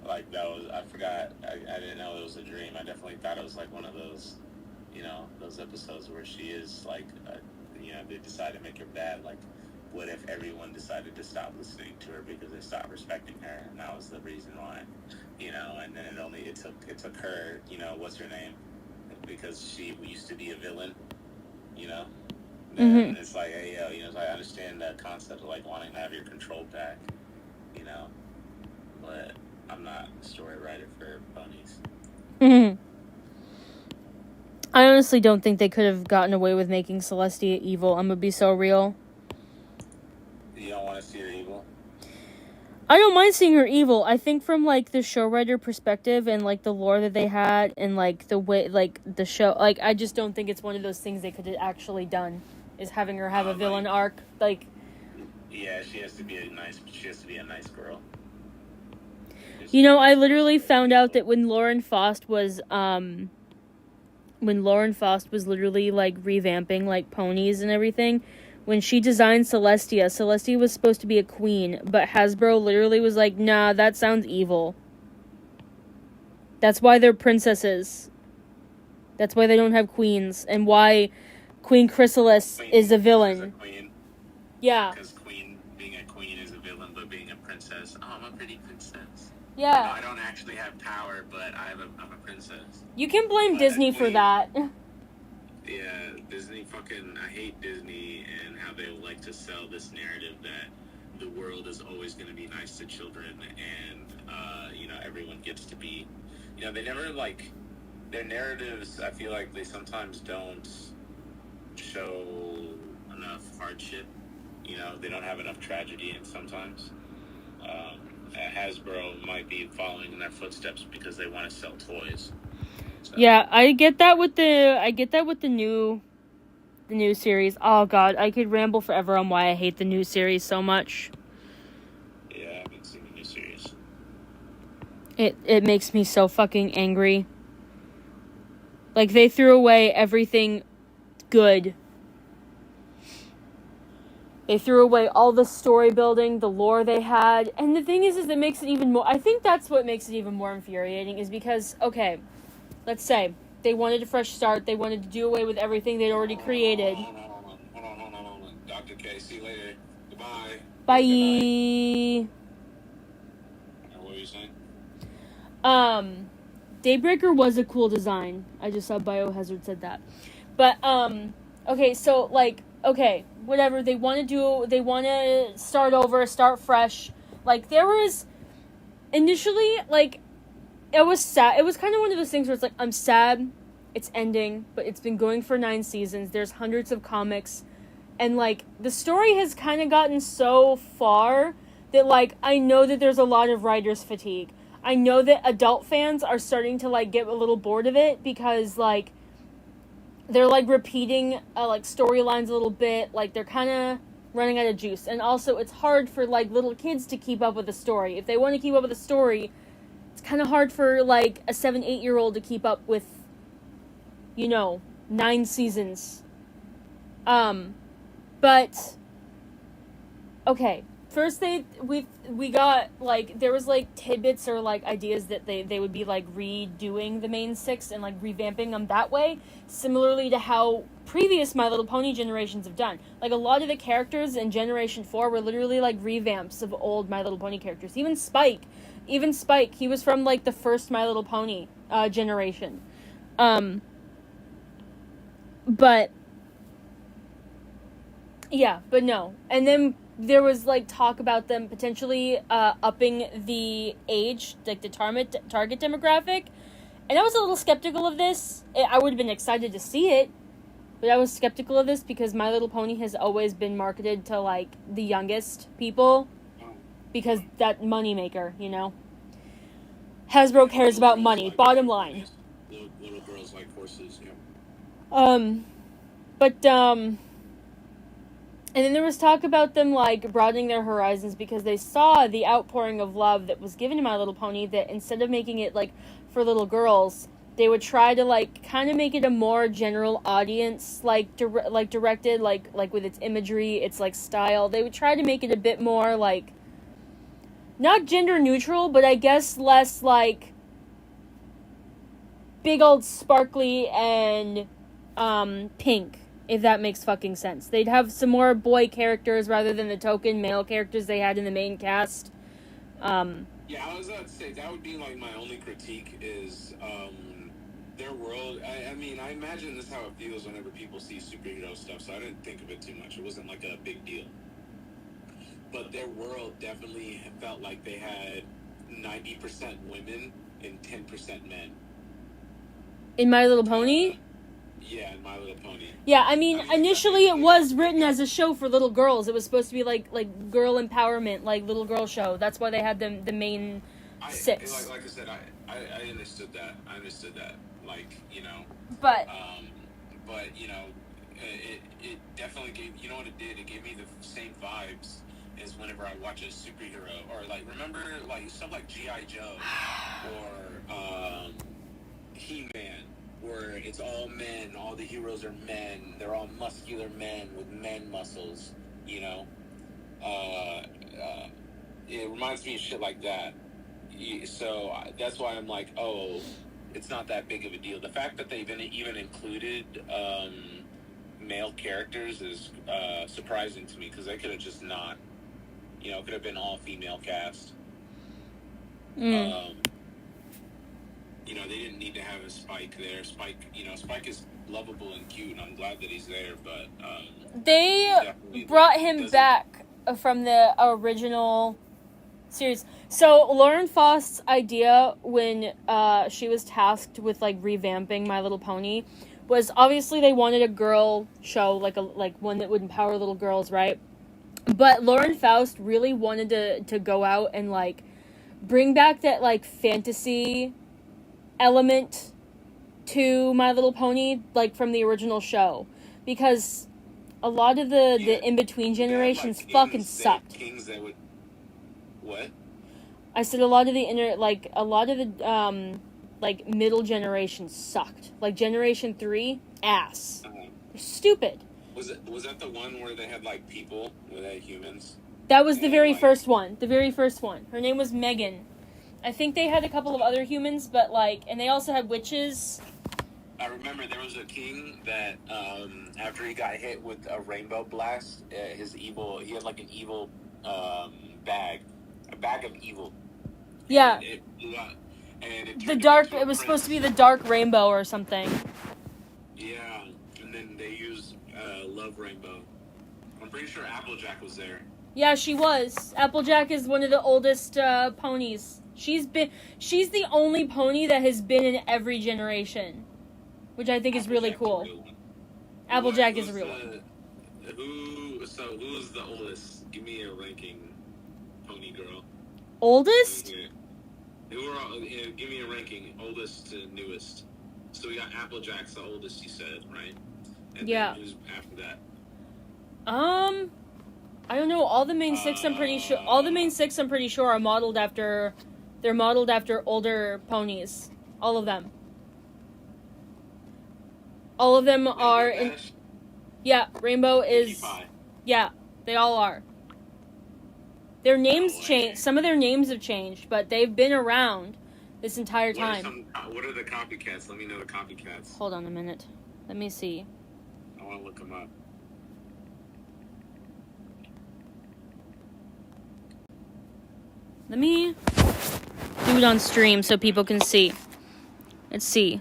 Like, I forgot, I didn't know it was a dream. I definitely thought it was like one of those, those episodes where she is like, they decide to make her bad. Like, what if everyone decided to stop listening to her because they stopped respecting her, and that was the reason why, and then it took her, what's her name, because she used to be a villain, then it's like, hey, I understand that concept of like wanting to have your control back, but I'm not a story writer for ponies. I honestly don't think they could have gotten away with making Celestia evil. I'm gonna be so real. You don't want to see her evil? I don't mind seeing her evil. I think from, like, the show writer perspective and, like, the lore that they had and, like, the way, like, the show, like, I just don't think it's one of those things they could have actually done, is having her have a villain arc. Like, yeah, she has to be a nice girl. I literally found out that when Lauren Faust was literally, like, revamping, like, ponies and everything, when she designed Celestia was supposed to be a queen, but Hasbro literally was like, nah, that sounds evil. That's why they're princesses. That's why they don't have queens, and why Queen Chrysalis is a villain. Is a queen. Yeah. Because being a queen is a villain, but being a princess, I'm a pretty princess. Yeah. No, I don't actually have power, but I'm a princess. You can blame Disney for that. Yeah, Disney I hate Disney and how they like to sell this narrative that the world is always going to be nice to children and, everyone gets to be, they never, like, their narratives, I feel like they sometimes don't show enough hardship, they don't have enough tragedy, and sometimes, Hasbro might be following in their footsteps because they want to sell toys. So. Yeah, I get that with the new series. Oh god, I could ramble forever on why I hate the new series so much. Yeah, I haven't seen the new series. It makes me so fucking angry. Like, they threw away everything good. They threw away all the story building, the lore they had, and the thing is it makes it even more, I think that's what makes it even more infuriating, is because, okay, let's say they wanted a fresh start. They wanted to do away with everything they'd already created. Hold on. Dr. K, see you later. Goodbye. Bye. Goodbye. What were you saying? Daybreaker was a cool design. I just saw Biohazard said that. But, okay, so, like, okay, whatever. They want to start over, start fresh. Like, there was, initially, like, it was sad. It was kind of one of those things where it's like, I'm sad it's ending, but it's been going for 9 seasons. There's hundreds of comics. And, like, the story has kind of gotten so far that, like, I know that there's a lot of writer's fatigue. I know that adult fans are starting to, like, get a little bored of it because, like, they're, like, repeating, like, storylines a little bit. Like, they're kind of running out of juice. And also, it's hard for, like, little kids to keep up with the story. If they want to keep up with the story, it's kind of hard for, like, a 7-8-year-old to keep up with, 9 seasons. But, okay. First we got, like, there was, like, tidbits or, like, ideas that they would be, like, redoing the main 6 and, like, revamping them that way, similarly to how previous My Little Pony generations have done. Like, a lot of the characters in Generation 4 were literally, like, revamps of old My Little Pony characters. Even Spike, he was from, like, the first My Little Pony generation. But, yeah, but no. And then there was, like, talk about them potentially upping the age, like, the target demographic. And I was a little skeptical of this. I would have been excited to see it. But I was skeptical of this because My Little Pony has always been marketed to, like, the youngest people. Because that moneymaker, Hasbro cares about money, bottom line. Little girls like horses, yeah. And then there was talk about them, like, broadening their horizons because they saw the outpouring of love that was given to My Little Pony, that instead of making it, like, for little girls, they would try to, like, kind of make it a more general audience, like, directed, like, with its imagery, its, like, style. They would try to make it a bit more, like, not gender neutral, but I guess less, like, big old sparkly and, pink. If that makes fucking sense. They'd have some more boy characters rather than the token male characters they had in the main cast. Yeah, I was about to say, that would be, like, my only critique is, their world. I mean, I imagine this is how it feels whenever people see superhero stuff, so I didn't think of it too much. It wasn't, like, a big deal. But their world definitely felt like they had 90% women and 10% men. In My Little Pony? Yeah, in My Little Pony. Yeah, I mean, initially it was written as a show for little girls. It was supposed to be like girl empowerment, like little girl show. That's why they had the main six. Like I said, I understood that. Like, you know. But you know, it definitely gave, you know what it did? It gave me the same vibes as whenever I watch a superhero, or like, remember like stuff like G.I. Joe or He-Man, where it's all men, all the heroes are men, they're all muscular men with men muscles, you know? It reminds me of shit like that. So that's why I'm like, oh, it's not that big of a deal. The fact that they've even included male characters is surprising to me, because they could have just not, you know, it could have been all female cast. You know, they didn't need to have a Spike there. Spike is lovable and cute, and I'm glad that he's there, but they brought him back from the original series. So Lauren Faust's idea when she was tasked with like revamping My Little Pony was, obviously they wanted a girl show, like one that would empower little girls, right? But Lauren Faust really wanted to go out and like bring back that like fantasy element to My Little Pony, like from the original show, because a lot of the in-between generations fucking sucked. Kings that would... What? I said a lot of the middle generation sucked. Like Generation 3, ass. Uh-huh. They're stupid. Was that the one where they had like people, where they had humans? That was the very first one. The very first one. Her name was Megan. I think they had a couple of other humans, but like, and they also had witches. I remember there was a king that, after he got hit with a rainbow blast, he had like an evil bag, a bag of evil. Yeah. And it blew up, and it was supposed to be the dark rainbow or something. Yeah, and then they used Love Rainbow. I'm pretty sure Applejack was there. Yeah, she was. Applejack is one of the oldest ponies. She's the only pony that has been in every generation, which I think is really cool. Applejack is a real one. Who's the oldest? Give me a ranking, pony girl. Oldest? Give me a ranking, oldest to newest. So we got Applejack's the oldest, you said, right? And yeah. Then who's after that? I don't know. All the main six, I'm pretty sure, are modeled after. They're modeled after older ponies. All of them. All of them are in. Yeah, Rainbow is. Yeah, they all are. Their names changed. Some of their names have changed, but they've been around this entire time. What are the copycats? Let me know the copycats. Hold on a minute. Let me see. I want to look them up. Let me do it on stream so people can see. Let's see.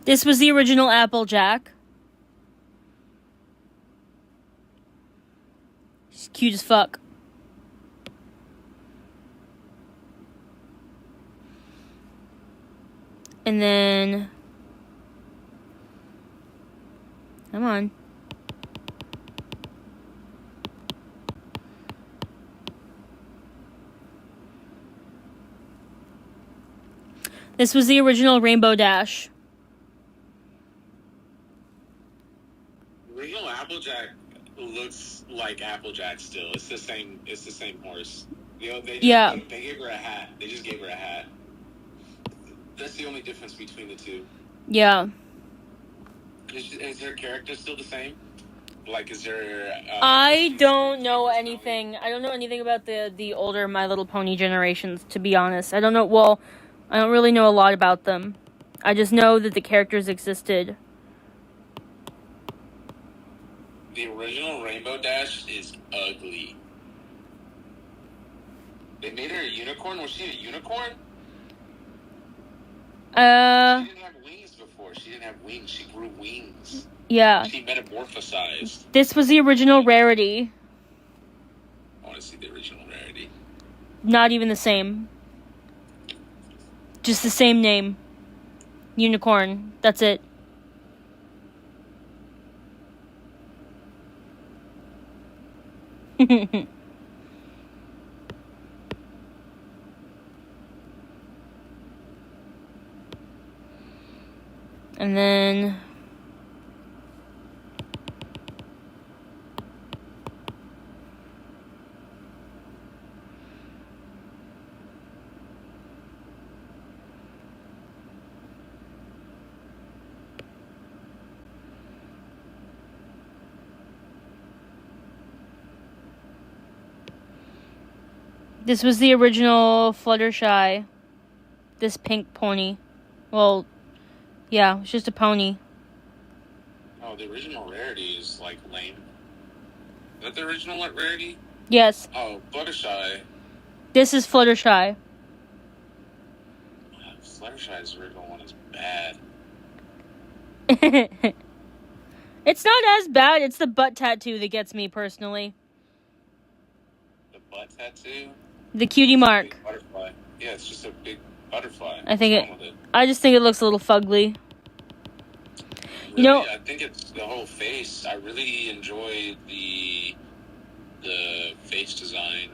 This was the original Applejack. She's cute as fuck. And then... Come on. This was the original Rainbow Dash. Original Applejack looks like Applejack still. It's the same horse. You know, they gave her a hat. They just gave her a hat. That's the only difference between the two. Yeah. Is her character still the same? Like, is there... I don't know anything. I don't know anything about the older My Little Pony generations, to be honest. I don't know... Well, I don't really know a lot about them. I just know that the characters existed. The original Rainbow Dash is ugly. They made her a unicorn? Was she a unicorn? She didn't have wings before. She didn't have wings. She grew wings. Yeah. She metamorphosized. This was the original Rarity. I want to see the original Rarity. Not even the same. Just the same name. Unicorn. That's it. And then... This was the original Fluttershy. This pink pony. Well, yeah, it's just a pony. Oh, the original Rarity is, like, lame. Is that the original Rarity? Yes. Oh, Fluttershy. This is Fluttershy. Fluttershy's original one is bad. It's not as bad. It's the butt tattoo that gets me, personally. The butt tattoo? The cutie mark. Big butterfly. Yeah, it's just a big butterfly. I think What's wrong with it? I just think it looks a little fugly. Really, You know- I think it's the whole face. I really enjoy the face design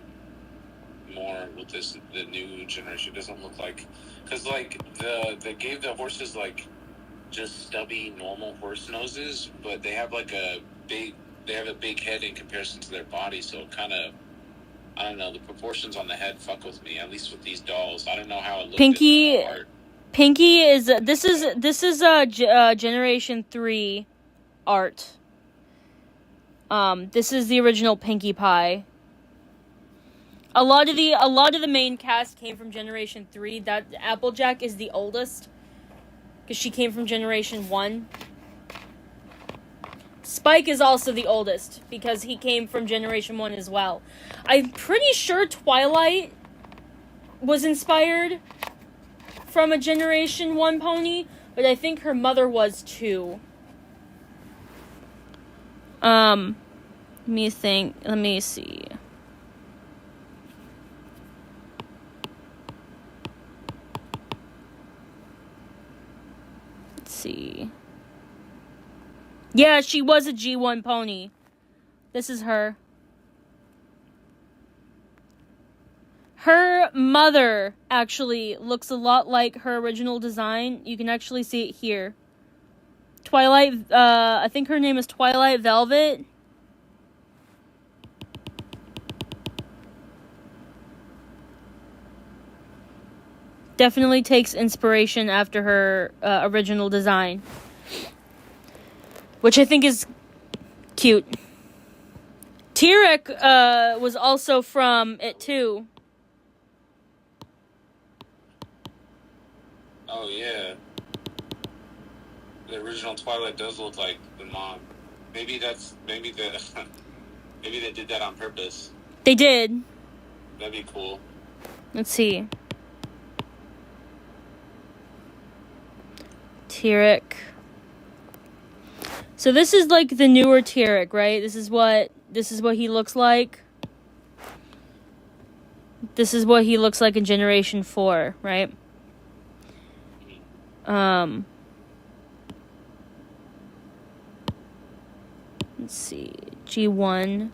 more with the new generation. It doesn't look like, because like they gave the horses like just stubby normal horse noses, but they have like a big head in comparison to their body, so it kind of, I don't know, the proportions on the head fuck with me, at least with these dolls. I don't know how it looks. Pinky is this is Generation 3 art. This is the original Pinkie Pie. A lot of the main cast came from Generation 3. That Applejack is the oldest, because she came from Generation 1. Spike is also the oldest, because he came from Generation 1 as well. I'm pretty sure Twilight was inspired from a Generation 1 pony, but I think her mother was too. Let me think. Let me see. Let's see. Yeah, she was a G1 pony. This is her. Her mother actually looks a lot like her original design. You can actually see it here. Twilight, I think her name is Twilight Velvet. Definitely takes inspiration after her original design, which I think is cute. Tyrek was also from it too. Oh yeah, the original Twilight does look like the mom. Maybe they did that on purpose. They did. That'd be cool. Let's see. Tyrek. So this is like the newer Tyrek, right? This is what he looks like. This is what he looks like in Generation 4, right? Let's see. G1.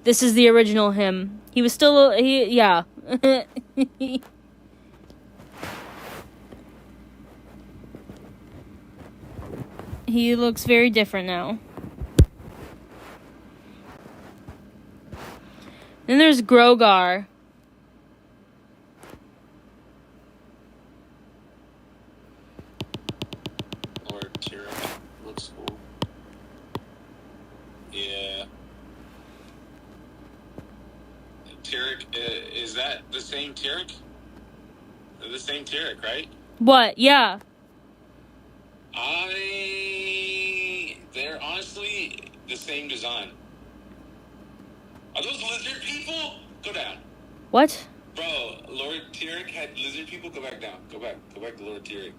This is the original him. He was still yeah. He looks very different now. Then there's Grogar. Or Tyrek. Looks Is that the same Tyrek? They're the same Tyrek, right? What? Yeah. They're honestly the same design. Are those lizard people? Go down. What? Bro, Lord Tyrek had lizard people. Go back down. Go back to Lord Tyrek.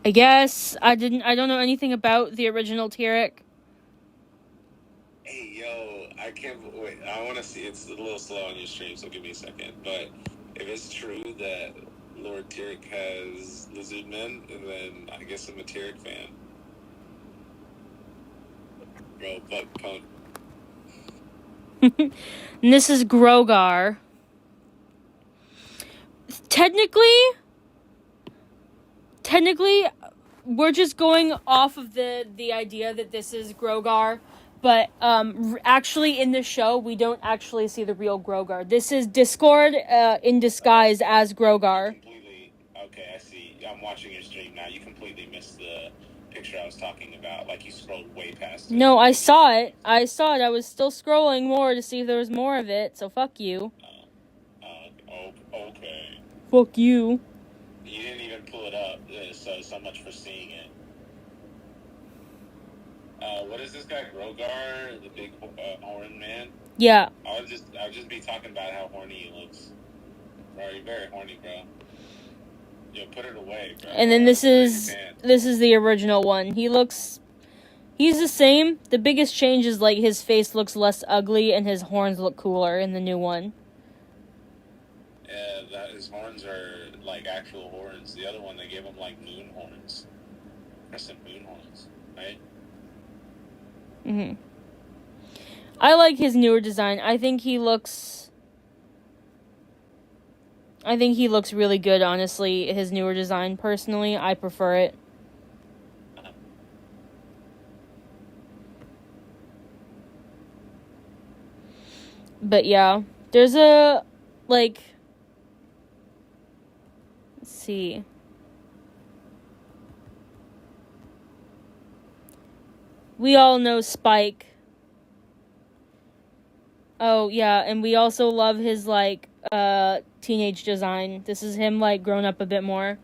I guess I don't know anything about the original Tyrek. Hey, yo, I can't wait. I want to see. It's a little slow on your stream, so give me a second. But if it's true that Lord Tyrek has lizard men, then I guess I'm a Tyrek fan. Bro, butt punk. And this is Grogar. Technically, we're just going off of the idea that this is Grogar, but actually in the show we don't actually see the real Grogar. This is Discord in disguise as Grogar. Completely. Okay, I see. I'm watching your stream now. You completely missed the picture I was talking about. Like you scrolled way past it. No, I saw it. I was still scrolling more to see if there was more of it. So fuck you. Okay. Fuck you. You didn't even pull it up, so much for seeing it. What is this guy, Grogar, the big horn man? Yeah. I'll just be talking about how horny he looks. Bro, you're very horny, bro. Yo, put it away, bro. And then this is the original one. He's the same. The biggest change is like his face looks less ugly and his horns look cooler in the new one. Yeah, his horns are like actual horns. The other one, they gave him like moon horns. Crescent moon horns, right? Mm-hmm. I like his newer design. I think he looks really good, honestly. His newer design, personally, I prefer it. But yeah, there's a, like, let's see. We all know Spike. Oh, yeah, and we also love his, like, teenage design. This is him, like, grown up a bit more.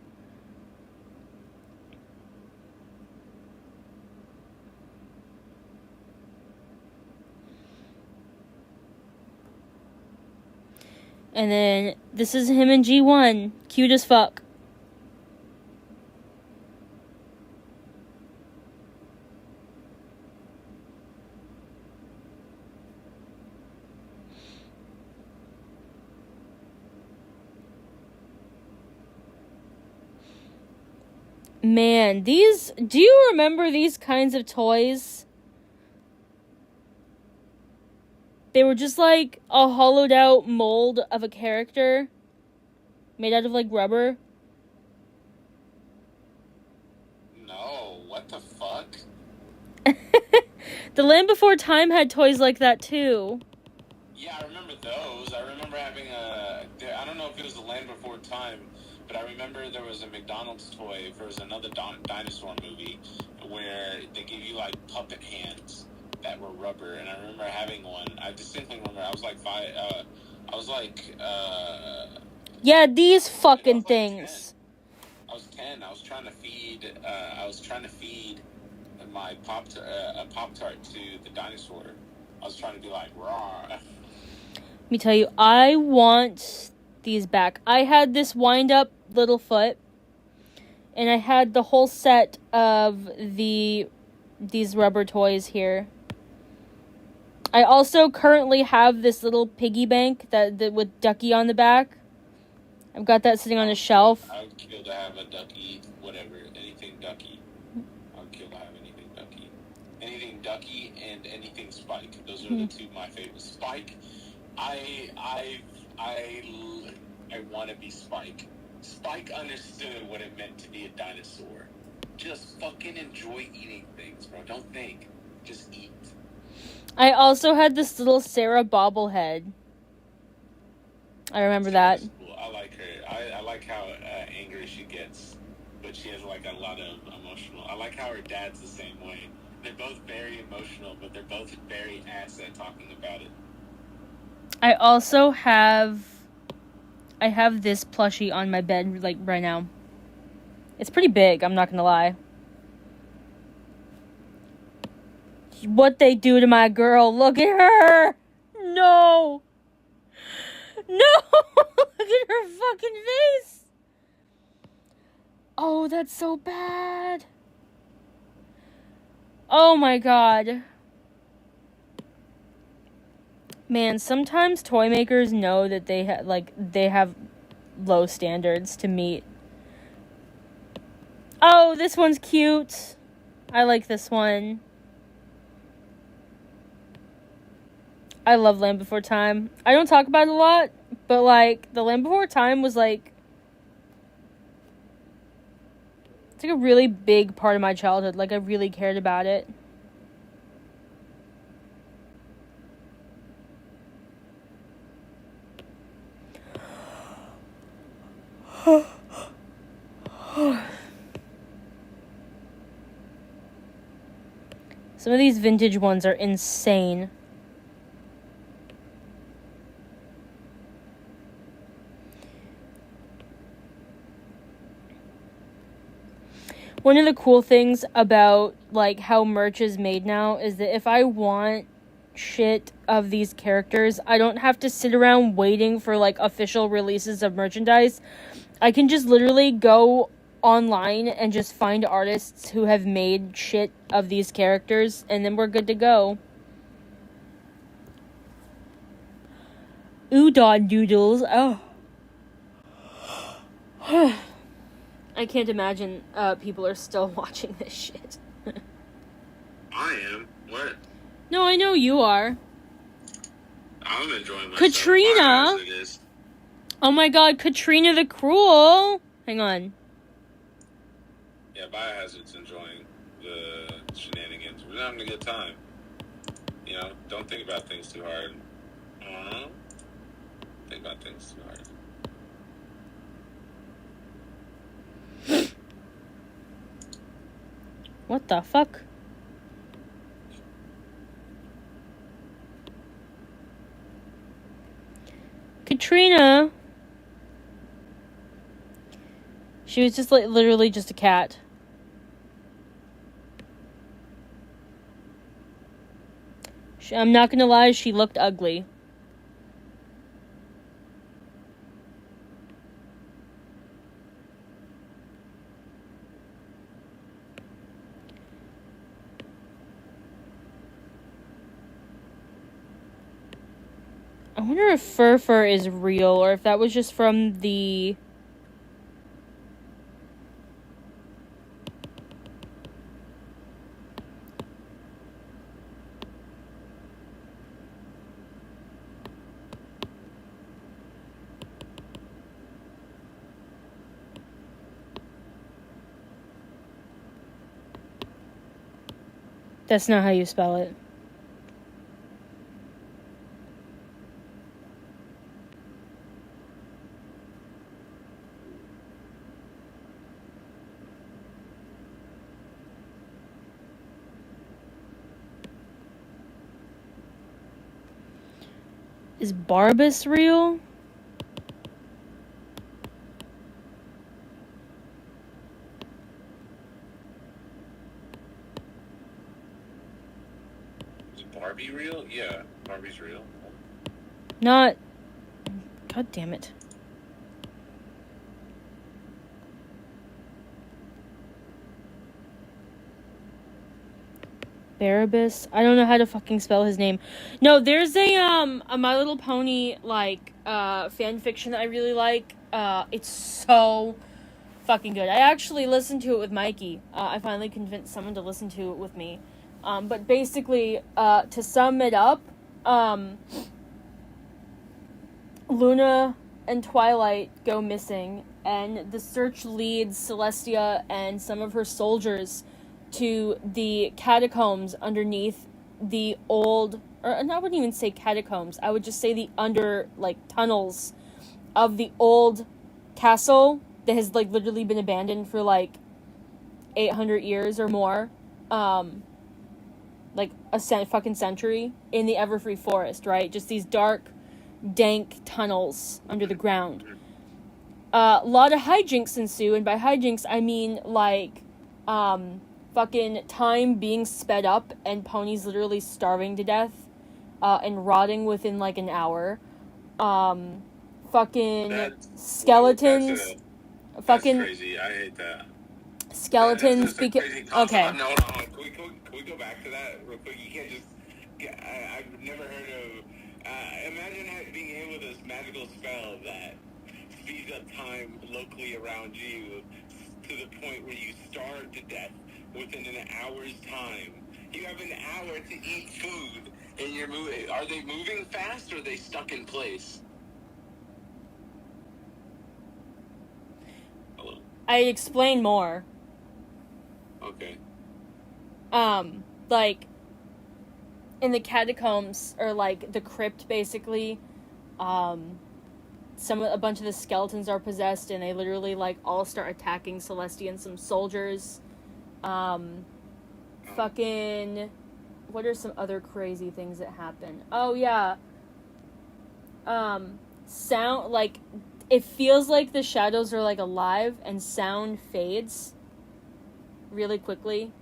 And then, this is him in G1. Cute as fuck. Man, do you remember these kinds of toys? They were just like a hollowed out mold of a character made out of like rubber. No, what the fuck? The Land Before Time had toys like that too. Yeah, I remember those. I remember having I don't know if it was the Land Before Time, but I remember there was a McDonald's toy. There was another dinosaur movie where they gave you like puppet hands that were rubber, and I remember having one. I distinctly remember. I was like 5. Yeah, these fucking things. 10. I was 10. I was trying to feed my Pop-Tart to the dinosaur. I was trying to be like raw. Let me tell you, I want these back. I had this wind-up little foot, and I had the whole set of these rubber toys here. I also currently have this little piggy bank that with Ducky on the back. I've got that sitting on a shelf. I would kill to have a Ducky, whatever, anything Ducky. I would kill to have anything Ducky. Anything Ducky and anything Spike. Those are the two of my favorites. Spike, I want to be Spike. Spike understood what it meant to be a dinosaur. Just fucking enjoy eating things, bro. Don't think. Just eat. I also had this little Sarah bobblehead. I remember that. Cool. I like her. I like how angry she gets, but she has like a lot of emotional. I like how her dad's the same way. they're both very emotional, but they're both very ass at talking about it. I also have this plushie on my bed, like, right now. It's pretty big, I'm not gonna lie. What they do to my girl, look at her! No! No! Look at her fucking face! Oh, that's so bad. Oh my god. Man, sometimes toy makers know that they have low standards to meet. Oh, this one's cute. I like this one. I love Land Before Time. I don't talk about it a lot, but, like, the Land Before Time was, like... It's, like, a really big part of my childhood. Like, I really cared about it. Some of these vintage ones are insane. One of the cool things about, like, how merch is made now is that if I want shit of these characters, I don't have to sit around waiting for, like, official releases of merchandise. I can just literally go online and just find artists who have made shit of these characters, and then we're good to go. Udon Doodles. Oh. I can't imagine people are still watching this shit. I am. What? No, I know you are. I'm enjoying myself. Katrina! Oh my god, Katrina the Cruel! Hang on. Yeah, Biohazard's enjoying the shenanigans. We're having a good time. You know, don't think about things too hard. Think about things too hard. What the fuck? Katrina! She was just, like, literally just a cat. I'm not gonna lie, she looked ugly. I wonder if Fur is real, or if that was just from the... That's not how you spell it. Is Barbas real? Is Barbie real? Yeah, Barbie's real. Not... God damn it. Barabbas. I don't know how to fucking spell his name. No, there's a My Little Pony, like, fan fiction that I really like. It's so fucking good. I actually listened to it with Mikey. I finally convinced someone to listen to it with me. But basically, to sum it up, Luna and Twilight go missing, and the search leads Celestia and some of her soldiers to the catacombs underneath the old, or I wouldn't even say catacombs, I would just say the tunnels of the old castle that has, like, literally been abandoned for, like, 800 years or more. like a fucking century in the Everfree Forest, right? Just these dark, dank tunnels under the ground. A lot of hijinks ensue, and by hijinks I mean like fucking time being sped up and ponies literally starving to death and rotting within like an hour. Fucking skeletons. That's crazy. I hate that. Skeletons because okay. No, can we go back to that real quick? You can't just. I've never heard of. Imagine being able to this magical spell that speeds up time locally around you to the point where you starve to death within an hour's time. You have an hour to eat food, and you're moving. Are they moving fast, or are they stuck in place? Hello. I explain more. Okay. Like, in the catacombs, or, like, the crypt, basically, a bunch of the skeletons are possessed, and they literally, like, all start attacking Celestia and some soldiers. Fucking, what are some other crazy things that happen? Oh, yeah. Sound, like, it feels like the shadows are, like, alive, and sound fades really quickly.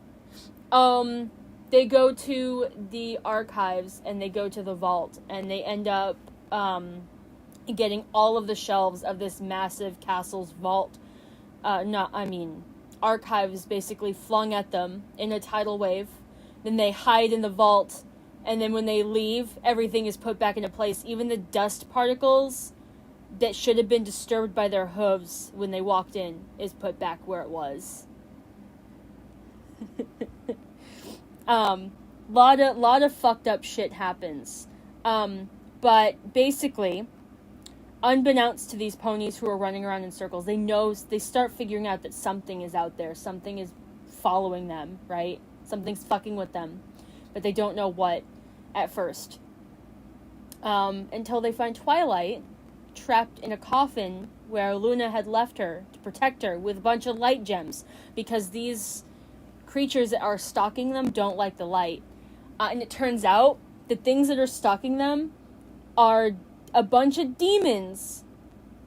They go to the archives, and they go to the vault, and they end up, getting all of the shelves of this massive castle's vault, archives basically flung at them in a tidal wave. Then they hide in the vault, and then when they leave, everything is put back into place. Even the dust particles that should have been disturbed by their hooves when they walked in is put back where it was. Lot of fucked up shit happens. But basically, unbeknownst to these ponies who are running around in circles, they start figuring out that something is out there. Something is following them, right? Something's fucking with them. But they don't know what at first. Until they find Twilight trapped in a coffin where Luna had left her to protect her with a bunch of light gems, because these creatures that are stalking them don't like the light. And it turns out the things that are stalking them are a bunch of demons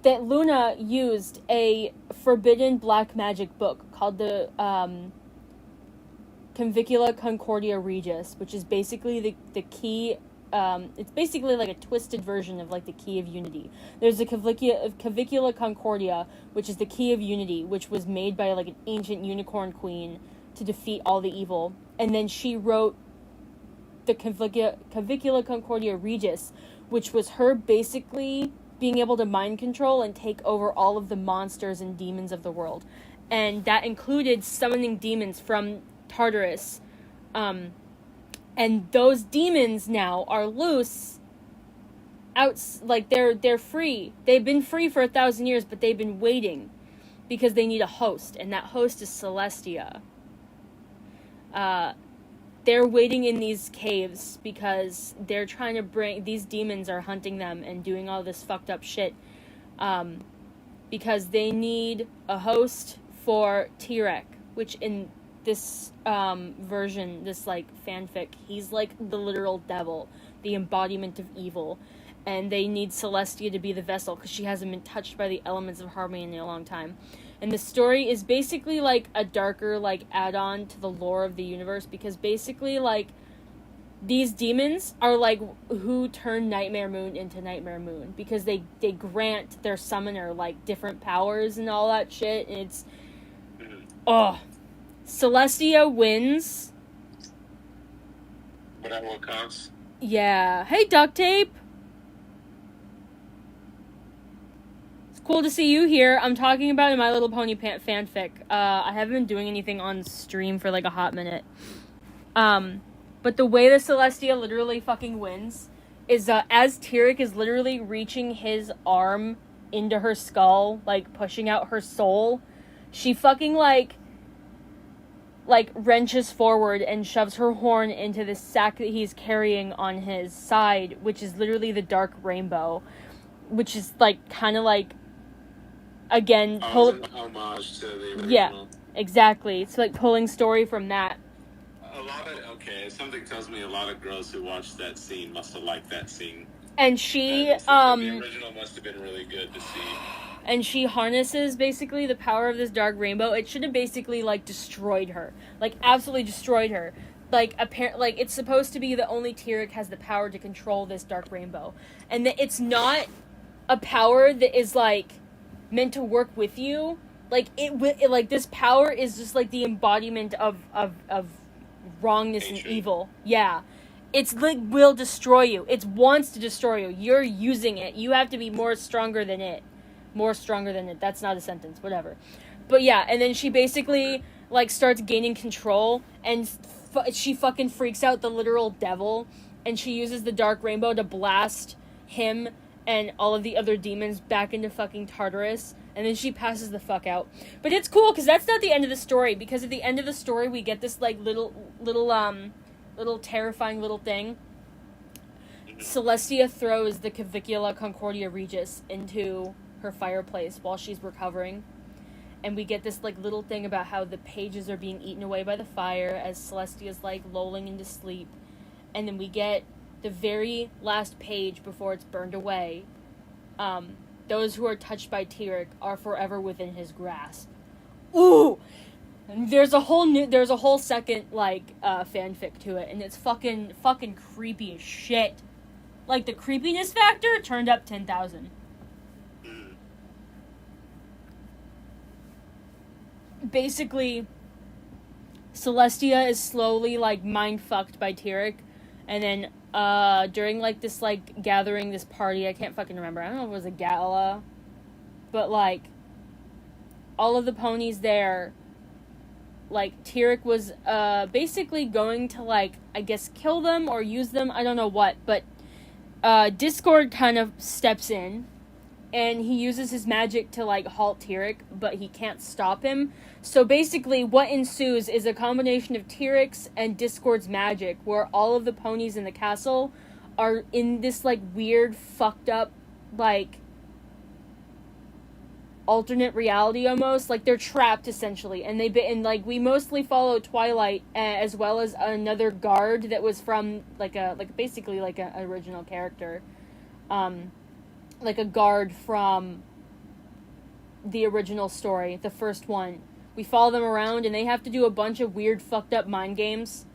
that Luna used a forbidden black magic book called the Convicula Concordia Regis, which is basically the key. It's basically like a twisted version of like the Key of Unity. There's the Cavicula Concordia, which is the Key of Unity, which was made by like an ancient unicorn queen to defeat all the evil. And then she wrote the Cavicula Concordia Regis, which was her basically being able to mind control and take over all of the monsters and demons of the world. And that included summoning demons from Tartarus. And those demons now are loose. Like they're free. They've been free for 1,000 years, but they've been waiting because they need a host, and that host is Celestia. They're waiting in these caves because they're trying to these demons are hunting them and doing all this fucked up shit. Because they need a host for Tirek, which in this version, this like fanfic, he's like the literal devil, the embodiment of evil, and they need Celestia to be the vessel because she hasn't been touched by the elements of harmony in a long time. And the story is basically like a darker like add-on to the lore of the universe, because basically like these demons are like who turned Nightmare Moon into Nightmare Moon, because they grant their summoner like different powers and all that shit, and it's Celestia wins. But at what cost? Yeah. Hey, Duct Tape. It's cool to see you here. I'm talking about a My Little Pony fanfic. I haven't been doing anything on stream for like a hot minute. But the way that Celestia literally fucking wins is as Tirek is literally reaching his arm into her skull, like pushing out her soul, she fucking like wrenches forward and shoves her horn into the sack that he's carrying on his side, which is literally the Dark Rainbow, which is like kind of like, again, an homage to the original. Yeah, exactly. It's like pulling story from that. A lot of Okay, something tells me a lot of girls who watched that scene must have liked that scene. And she, the original must have been really good to see. And she harnesses basically the power of this dark rainbow. It should have basically like destroyed her, like absolutely destroyed her. Like like it's supposed to be that only Tyrek has the power to control this dark rainbow, and that it's not a power that is like meant to work with you. Like like this power is just like the embodiment of wrongness and evil. Yeah. It's like will destroy you. It wants to destroy you. You're using it. You have to be more stronger than it. More stronger than it. That's not a sentence. Whatever. But yeah, and then she basically like starts gaining control, and she fucking freaks out the literal devil, and she uses the dark rainbow to blast him and all of the other demons back into fucking Tartarus, and then she passes the fuck out. But it's cool because that's not the end of the story. Because at the end of the story, we get this like little terrifying little thing. Celestia throws the Cavicula Concordia Regis into her fireplace while she's recovering. And we get this like little thing about how the pages are being eaten away by the fire as Celestia's like lolling into sleep. And then we get the very last page before it's burned away. Those who are touched by Tyrek are forever within his grasp. Ooh! And there's a whole second like fanfic to it, and it's fucking creepy as shit. Like the creepiness factor turned up 10,000. Basically, Celestia is slowly like mind fucked by Tyrek, and then during like this like gathering, this party, I can't fucking remember. I don't know if it was a gala, but like all of the ponies there. Like, Tyrek was, basically going to, like, I guess kill them or use them, I don't know what, but, Discord kind of steps in, and he uses his magic to, like, halt Tyrek, but he can't stop him. So basically, what ensues is a combination of Tyrek's and Discord's magic, where all of the ponies in the castle are in this, like, weird, fucked up, like, alternate reality almost. Like they're trapped essentially, and like we mostly follow Twilight as well as another guard that was from basically an original character, like a guard from the original story, the first one. We follow them around, and they have to do a bunch of weird fucked up mind games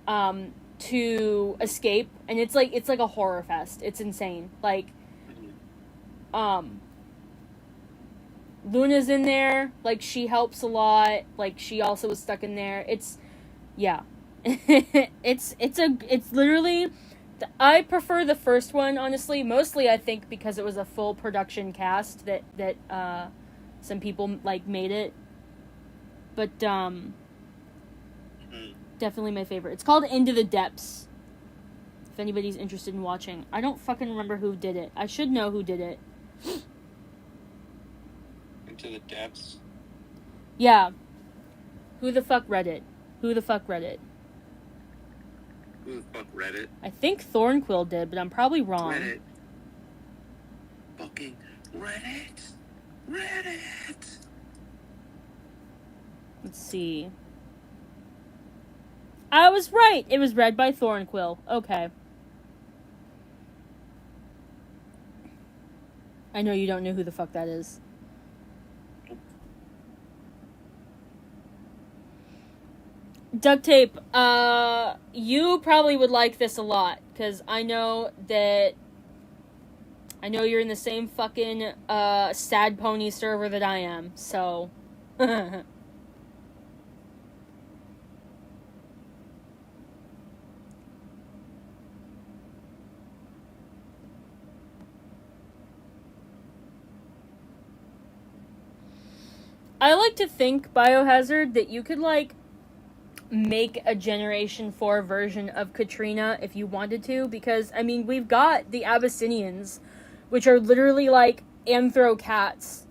to escape, and it's like a horror fest. It's insane. Like Luna's in there, like, she helps a lot, like, she also was stuck in there. It's, yeah. it's literally, I prefer the first one, honestly, mostly, I think, because it was a full production cast that some people, like, made it, but, definitely my favorite. It's called Into the Depths, if anybody's interested in watching. I don't fucking remember who did it. I should know who did it. Into the Depths? Yeah. Who the fuck read it? Who the fuck read it? Who the fuck read it? I think Thornquill did, but I'm probably wrong. Reddit. Fucking Reddit. Reddit. Let's see. I was right. It was read by Thornquill. Okay. I know you don't know who the fuck that is. Duct Tape, you probably would like this a lot, because I know you're in the same fucking, Sad Pony server that I am, so. I like to think, Biohazard, that you could, like, make a Generation 4 version of Katrina if you wanted to, because, I mean, we've got the Abyssinians, which are literally, like, anthro cats.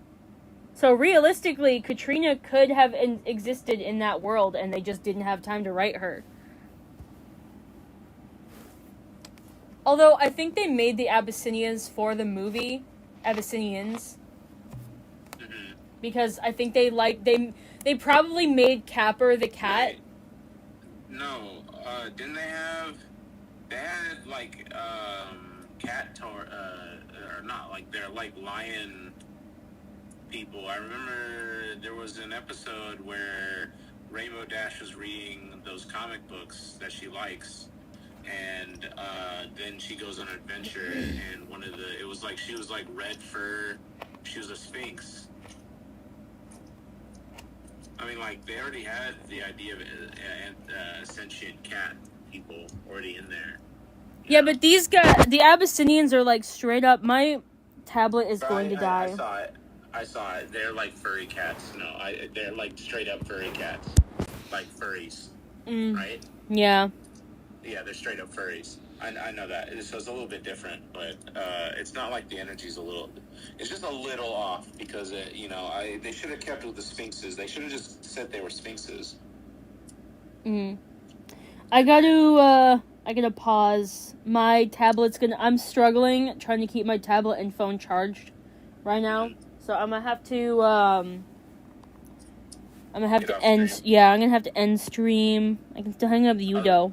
So, realistically, Katrina could have existed in that world, and they just didn't have time to write her. Although, I think they made the Abyssinians for the movie, Abyssinians. Because I think they probably made Capper the cat. No, didn't they had like cat or not, like they're like lion people. I remember there was an episode where Rainbow Dash was reading those comic books that she likes, and then she goes on an adventure, and it was like she was like red fur, she was a sphinx. I mean, like, they already had the idea of sentient cat people already in there. Yeah, but these guys, the Abyssinians are like straight up, my tablet is But going to die. I saw it. They're like furry cats. No, they're like straight up furry cats. Like furries. Right? Yeah. Yeah, they're straight up furries. I know that. So it's a little bit different, but it's not like the energy's it's just a little off because, they should have kept with the sphinxes. They should have just said they were sphinxes. I gotta pause. My tablet's I'm struggling trying to keep my tablet and phone charged right now. So I'm gonna have to, end, yeah, I'm gonna have to end stream. I can still hang up the Udo.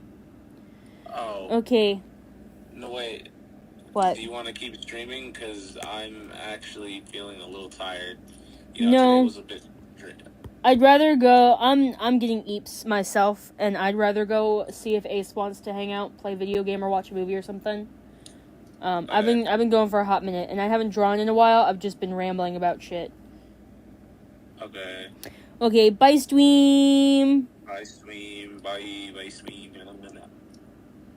Oh. Okay. No, wait. What? Do you want to keep streaming? Because I'm actually feeling a little tired. No. Today was a bit... I'd rather go, I'm getting eeps myself, and I'd rather go see if Ace wants to hang out, play a video game, or watch a movie or something. I've been going for a hot minute, and I haven't drawn in a while. I've just been rambling about shit. Okay. Okay, bye, stream. Bye, stream. Bye, stream.